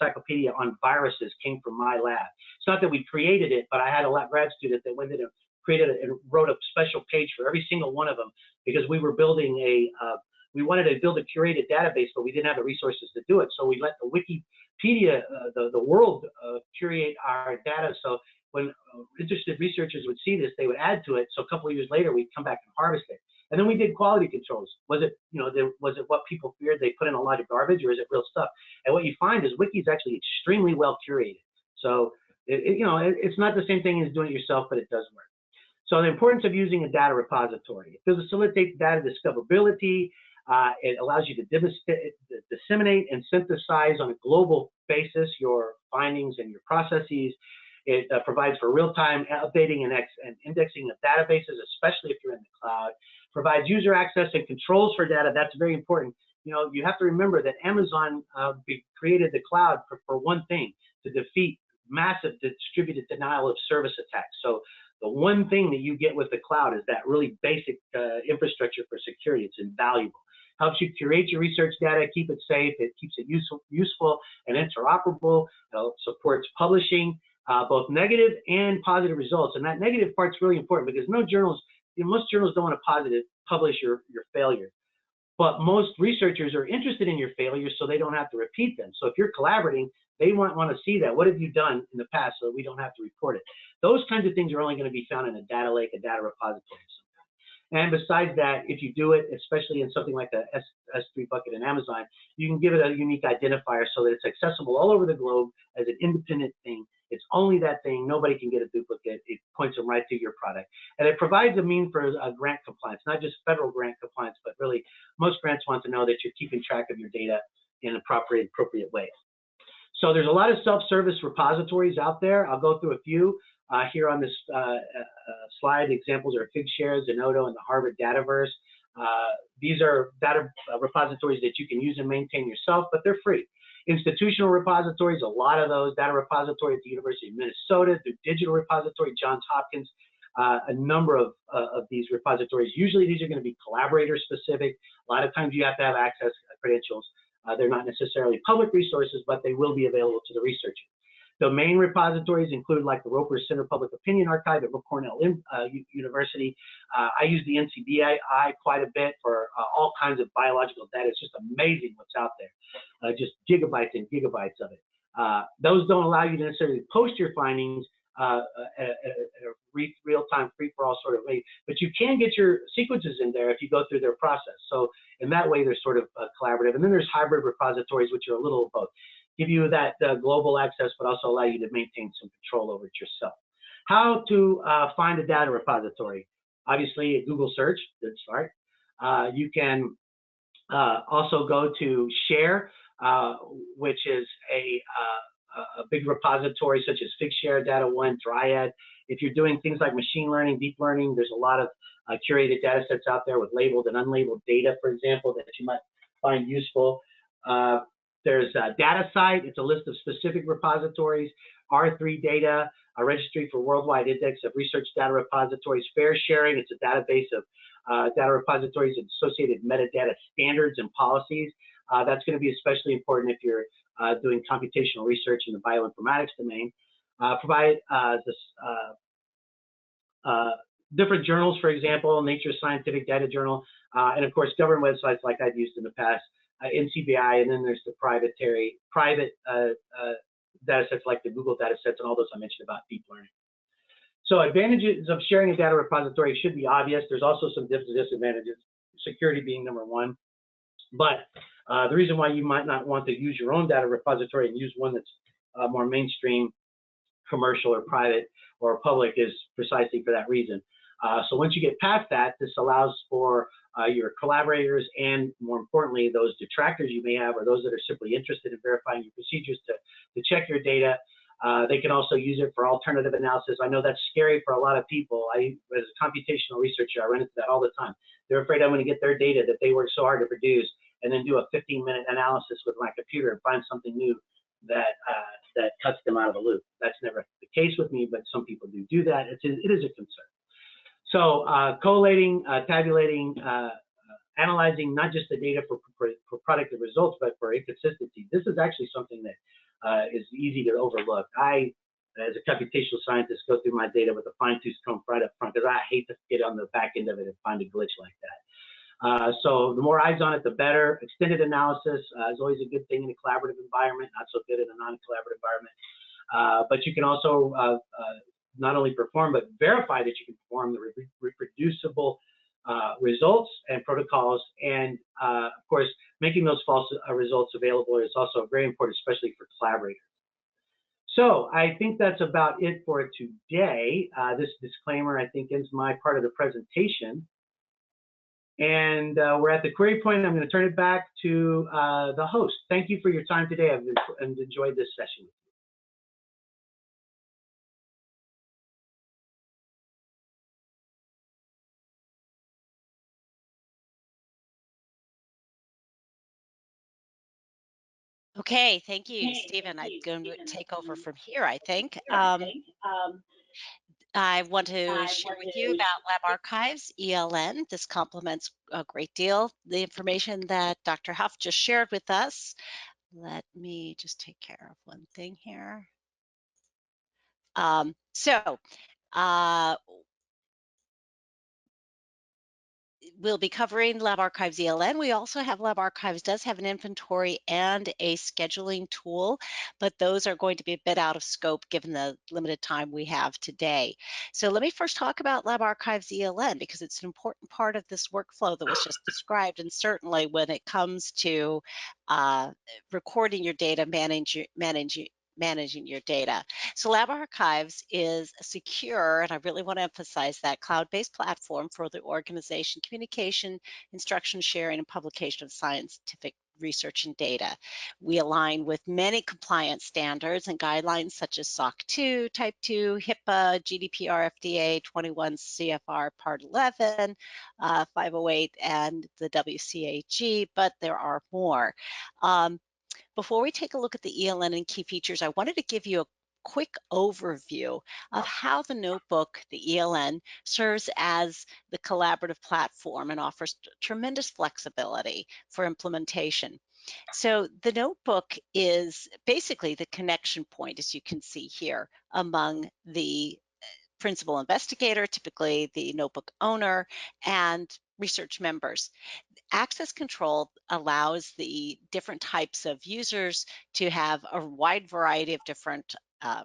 encyclopedia on viruses came from my lab. It's not that we created it, but I had a grad student that went in and created and wrote a special page for every single one of them because we were building we wanted to build a curated database, but we didn't have the resources to do it. So we let the Wikipedia, the world, curate our data. So when interested researchers would see this, they would add to it. So a couple of years later, we'd come back and harvest it. And then we did quality controls. Was it, was it what people feared? They put in a lot of garbage, or is it real stuff? And what you find is Wiki is actually extremely well curated. So it's not the same thing as doing it yourself, but it does work. So the importance of using a data repository. It facilitates data discoverability. It allows you to disseminate and synthesize on a global basis your findings and your processes. It provides for real-time updating and indexing of databases, especially if you're in the cloud. Provides user access and controls for data. That's very important. You have to remember that Amazon created the cloud for one thing, to defeat massive distributed denial of service attacks. So the one thing that you get with the cloud is that really basic infrastructure for security. It's invaluable. Helps you curate your research data, keep it safe. It keeps it useful and interoperable. It supports publishing both negative and positive results. And that negative part's really important because most journals don't want to publish your failures. But most researchers are interested in your failures so they don't have to repeat them. So if you're collaborating, they want to see that. What have you done in the past so we don't have to report it? Those kinds of things are only going to be found in a data lake, a data repository. And besides that, if you do it, especially in something like the S3 bucket in Amazon, you can give it a unique identifier so that it's accessible all over the globe as an independent thing. It's only that thing. Nobody can get a duplicate. It points them right to your product. And it provides a mean for grant compliance, not just federal grant compliance, but really most grants want to know that you're keeping track of your data in an appropriate way. So there's a lot of self-service repositories out there. I'll go through a few. Here on this slide, examples are Figshare, Zenodo, and the Harvard Dataverse. These are data repositories that you can use and maintain yourself, but they're free. Institutional repositories, a lot of those. Data repository at the University of Minnesota, through Digital Repository, Johns Hopkins, a number of these repositories. Usually these are going to be collaborator specific. A lot of times you have to have access credentials. They're not necessarily public resources, but they will be available to the researchers. Domain repositories include like the Roper Center Public Opinion Archive at Cornell University. I use the NCBI quite a bit for all kinds of biological data. It's just amazing what's out there, just gigabytes and gigabytes of it. Those don't allow you to necessarily post your findings at a real-time, free-for-all sort of way, but you can get your sequences in there if you go through their process. So in that way, they're sort of collaborative. And then there's hybrid repositories, which are a little of both. Give you that global access, but also allow you to maintain some control over it yourself. How to find a data repository. obviously a Google search, good start. You can also go to Share, which is a big repository such as Figshare, Data1, Dryad. If you're doing things like machine learning, deep learning, there's a lot of curated data sets out there with labeled and unlabeled data, for example, that you might find useful. There's DataCite. It's a list of specific repositories. R3 Data, a registry for worldwide index of research data repositories. Fair Sharing, it's a database of data repositories and associated metadata standards and policies. That's going to be especially important if you're doing computational research in the bioinformatics domain. Provide different journals, for example, Nature Scientific Data Journal, and of course, government websites like I've used in the past, NCBI, and then there's the private data sets like the Google data sets and all those I mentioned about deep learning. So advantages of sharing a data repository should be obvious. There's also some disadvantages, security being number one. But the reason why you might not want to use your own data repository and use one that's more mainstream, commercial or private or public is precisely for that reason. So once you get past that, this allows for your collaborators and, more importantly, those detractors you may have or those that are simply interested in verifying your procedures to check your data. They can also use it for alternative analysis. I know that's scary for a lot of people. As a computational researcher, I run into that all the time. They're afraid I'm going to get their data that they worked so hard to produce and then do a 15-minute analysis with my computer and find something new that cuts them out of the loop. That's never the case with me, but some people do that. It is a concern. So collating, tabulating, analyzing not just the data for productive results, but for inconsistency. This is actually something that is easy to overlook. I, as a computational scientist, go through my data with a fine-tooth comb right up front because I hate to get on the back end of it and find a glitch like that. So the more eyes on it, the better. Extended analysis is always a good thing in a collaborative environment, not so good in a non-collaborative environment. But you can also not only perform, but verify that you can perform the reproducible results and protocols. And of course, making those false results available is also very important, especially for collaborators. So I think that's about it for today. This disclaimer, I think, ends my part of the presentation. And we're at the query point. I'm going to turn it back to the host. Thank you for your time today. I've enjoyed this session. Okay, thank you, Stephen. I'm going to take over from here, I think. I want to share with you about LabArchives, ELN. This complements a great deal the information that Dr. Huff just shared with us. Let me just take care of one thing here. We'll be covering LabArchives ELN. We also have LabArchives does have an inventory and a scheduling tool, but those are going to be a bit out of scope given the limited time we have today. So let me first talk about LabArchives ELN because it's an important part of this workflow that was just described, and certainly when it comes to recording your data, managing your data. So LabArchives is a secure, and I really want to emphasize that, cloud-based platform for the organization, communication, instruction sharing, and publication of scientific research and data. We align with many compliance standards and guidelines such as SOC 2, Type 2, HIPAA, GDPR, FDA, 21 CFR Part 11, 508, and the WCAG, but there are more. Before we take a look at the ELN and key features, I wanted to give you a quick overview of how the notebook, the ELN, serves as the collaborative platform and offers tremendous flexibility for implementation. So the notebook is basically the connection point, as you can see here, among the principal investigator, typically the notebook owner, and research members. Access control allows the different types of users to have a wide variety of different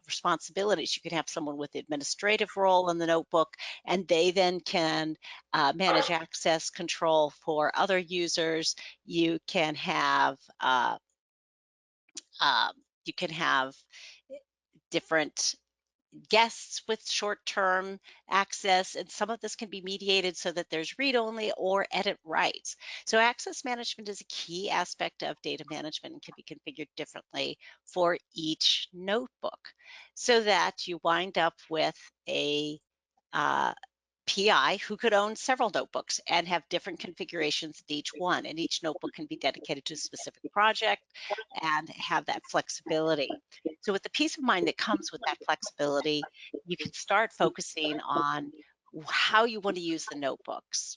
responsibilities. You can have someone with the administrative role in the notebook, and they then can manage access control for other users. You can have different guests with short-term access, and some of this can be mediated so that there's read-only or edit rights. So access management is a key aspect of data management and can be configured differently for each notebook so that you wind up with a uh, PI who could own several notebooks and have different configurations in each one. And each notebook can be dedicated to a specific project and have that flexibility. So with the peace of mind that comes with that flexibility, you can start focusing on how you want to use the notebooks.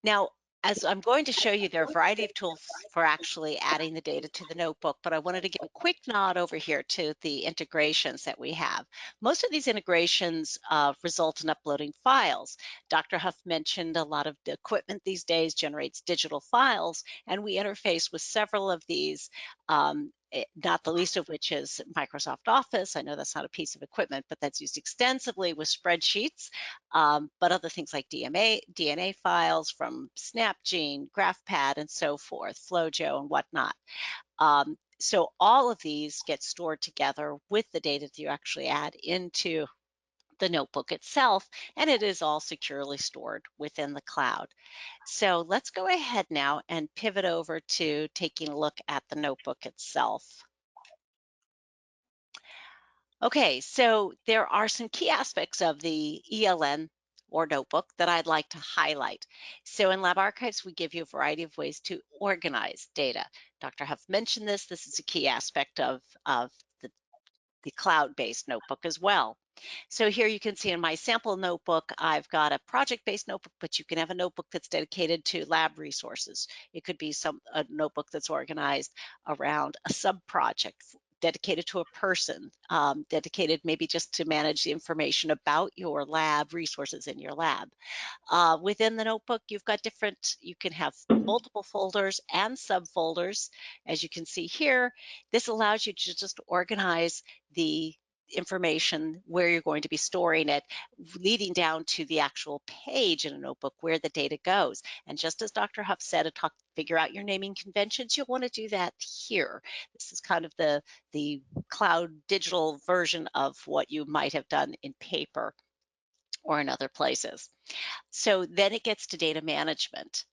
Now, as I'm going to show you, there are a variety of tools for actually adding the data to the notebook, but I wanted to give a quick nod over here to the integrations that we have. Most of these integrations result in uploading files. Dr. Huff mentioned a lot of the equipment these days generates digital files, and we interface with several of these, not the least of which is Microsoft Office. I know that's not a piece of equipment, but that's used extensively with spreadsheets. But other things like DNA files from SnapGene, GraphPad, and so forth, FlowJo and whatnot. So all of these get stored together with the data that you actually add into the notebook itself, and it is all securely stored within the cloud. So let's go ahead now and pivot over to taking a look at the notebook itself. Okay, so there are some key aspects of the ELN or notebook that I'd like to highlight. So in LabArchives, we give you a variety of ways to organize data. Dr. Huff mentioned this. This is a key aspect of the cloud-based notebook as well. So here you can see in my sample notebook, I've got a project-based notebook, but you can have a notebook that's dedicated to lab resources. It could be a notebook that's organized around a sub-project dedicated to a person, dedicated maybe just to manage the information about your lab resources in your lab. Within the notebook, you've got you can have multiple folders and subfolders. As you can see here, this allows you to just organize the information where you're going to be storing it, leading down to the actual page in a notebook where the data goes. And just as Dr. Huff said, figure out your naming conventions, you'll want to do that here. This is kind of the cloud digital version of what you might have done in paper or in other places. So then it gets to data management,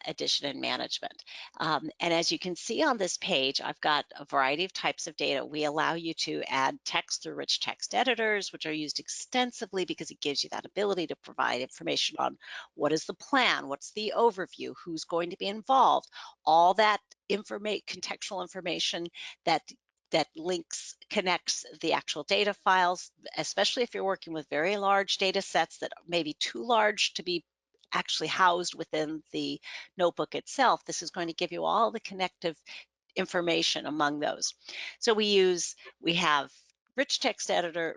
addition and management. And as you can see on this page, I've got a variety of types of data. We allow you to add text through rich text editors, which are used extensively because it gives you that ability to provide information on what is the plan, what's the overview, who's going to be involved, all that contextual information that connects the actual data files, especially if you're working with very large data sets that may be too large to be actually housed within the notebook itself. This is going to give you all the connective information among those. So we have rich text editor,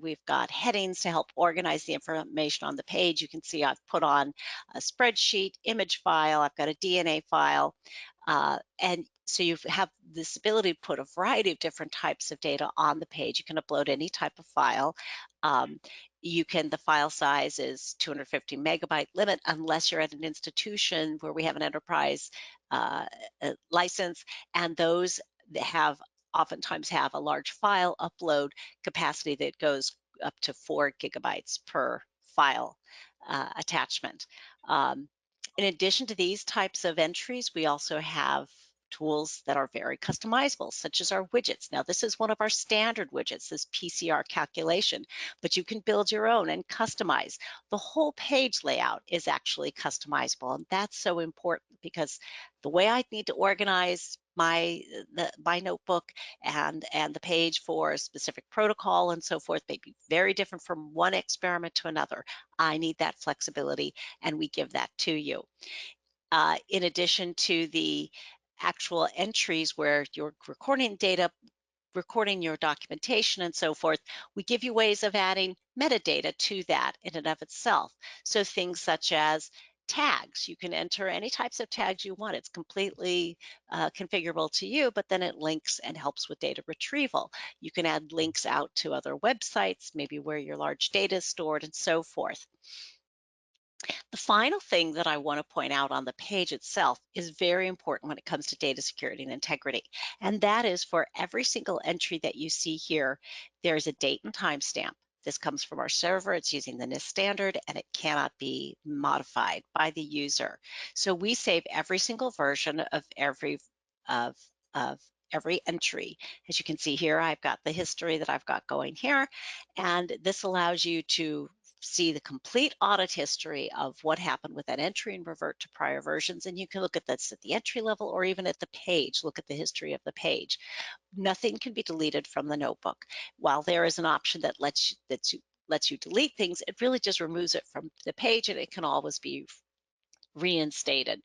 we've got headings to help organize the information on the page. You can see I've put on a spreadsheet, image file, I've got a DNA file, and so you have this ability to put a variety of different types of data on the page. You can upload any type of file. The file size is 250 megabyte limit unless you're at an institution where we have an enterprise license, and those that oftentimes have a large file upload capacity that goes up to 4 gigabytes per file attachment. In addition to these types of entries, we also have tools that are very customizable, such as our widgets. Now, this is one of our standard widgets, this PCR calculation, but you can build your own and customize. The whole page layout is actually customizable, and that's so important because the way I need to organize my notebook and the page for a specific protocol and so forth may be very different from one experiment to another. I need that flexibility, and we give that to you. In addition to the actual entries where you're recording data, recording your documentation and so forth, we give you ways of adding metadata to that in and of itself. So things such as tags, you can enter any types of tags you want. It's completely configurable to you, but then it links and helps with data retrieval. You can add links out to other websites, maybe where your large data is stored and so forth. The final thing that I want to point out on the page itself is very important when it comes to data security and integrity. And that is for every single entry that you see here, there's a date and timestamp. This comes from our server, it's using the NIST standard, and it cannot be modified by the user. So we save every single version of of, of every entry. As you can see here, I've got the history that I've got going here, and this allows you to see the complete audit history of what happened with that entry and revert to prior versions. And you can look at this at the entry level or even at the page, look at the history of the page. Nothing can be deleted from the notebook. While there is an option that lets you delete things, it really just removes it from the page and it can always be reinstated.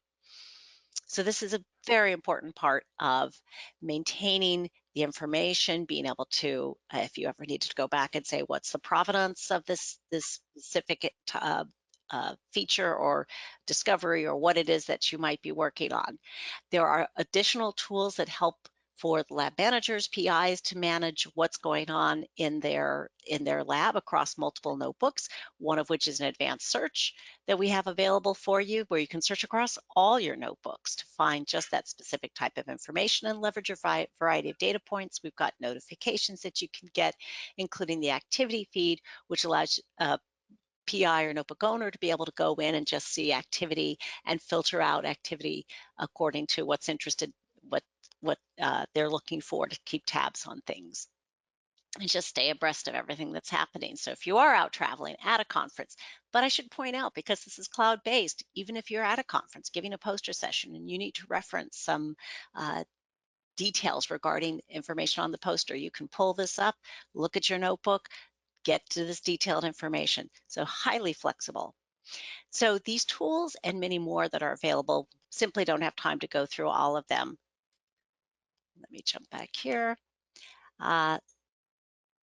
So this is a very important part of maintaining the information, being able to, if you ever needed to go back and say, what's the provenance of this specific feature or discovery or what it is that you might be working on. There are additional tools that help for the lab managers, PIs, to manage what's going on in their lab across multiple notebooks, one of which is an advanced search that we have available for you, where you can search across all your notebooks to find just that specific type of information and leverage a variety of data points. We've got notifications that you can get, including the activity feed, which allows PI or notebook owner to be able to go in and just see activity and filter out activity according to what's interested, what they're looking for, to keep tabs on things and just stay abreast of everything that's happening. So if you are out traveling at a conference, but I should point out, because this is cloud-based, even if you're at a conference giving a poster session and you need to reference some details regarding information on the poster, you can pull this up, look at your notebook, get to this detailed information. So highly flexible. So these tools and many more that are available, simply don't have time to go through all of them. Let me jump back here.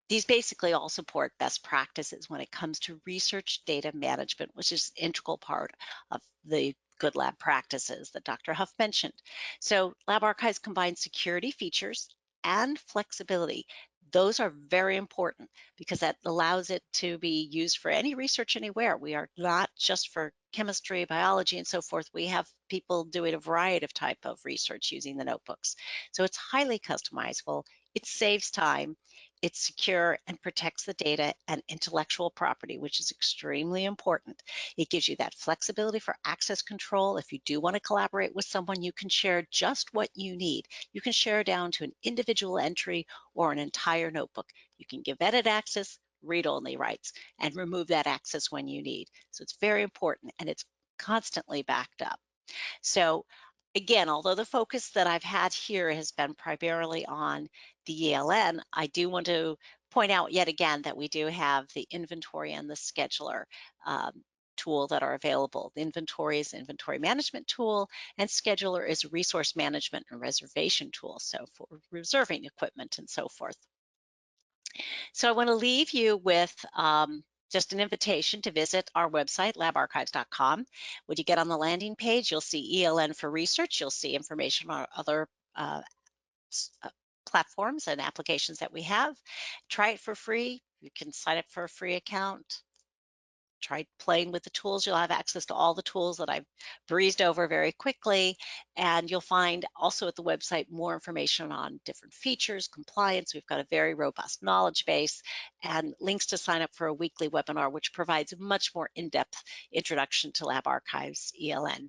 These basically all support best practices when it comes to research data management, which is an integral part of the good lab practices that Dr. Huff mentioned. So LabArchives combines security features and flexibility. Those are very important because that allows it to be used for any research anywhere. We are not just for chemistry, biology, and so forth. We have people doing a variety of type of research using the notebooks. So it's highly customizable. It saves time. It's secure and protects the data and intellectual property, which is extremely important. It gives you that flexibility for access control. If you do want to collaborate with someone, you can share just what you need. You can share down to an individual entry or an entire notebook. You can give edit access, read-only rights, and remove that access when you need. So it's very important, and it's constantly backed up. So again, although the focus that I've had here has been primarily on the ELN, I do want to point out yet again that we do have the inventory and the scheduler tool that are available. The inventory is an inventory management tool, and scheduler is a resource management and reservation tool, so for reserving equipment and so forth. So I want to leave you with just an invitation to visit our website, labarchives.com. When you get on the landing page, you'll see ELN for research. You'll see information on other platforms and applications that we have. Try it for free. You can sign up for a free account. Try playing with the tools. You'll have access to all the tools that I've breezed over very quickly. And you'll find also at the website more information on different features, compliance. We've got a very robust knowledge base and links to sign up for a weekly webinar, which provides a much more in-depth introduction to LabArchives ELN.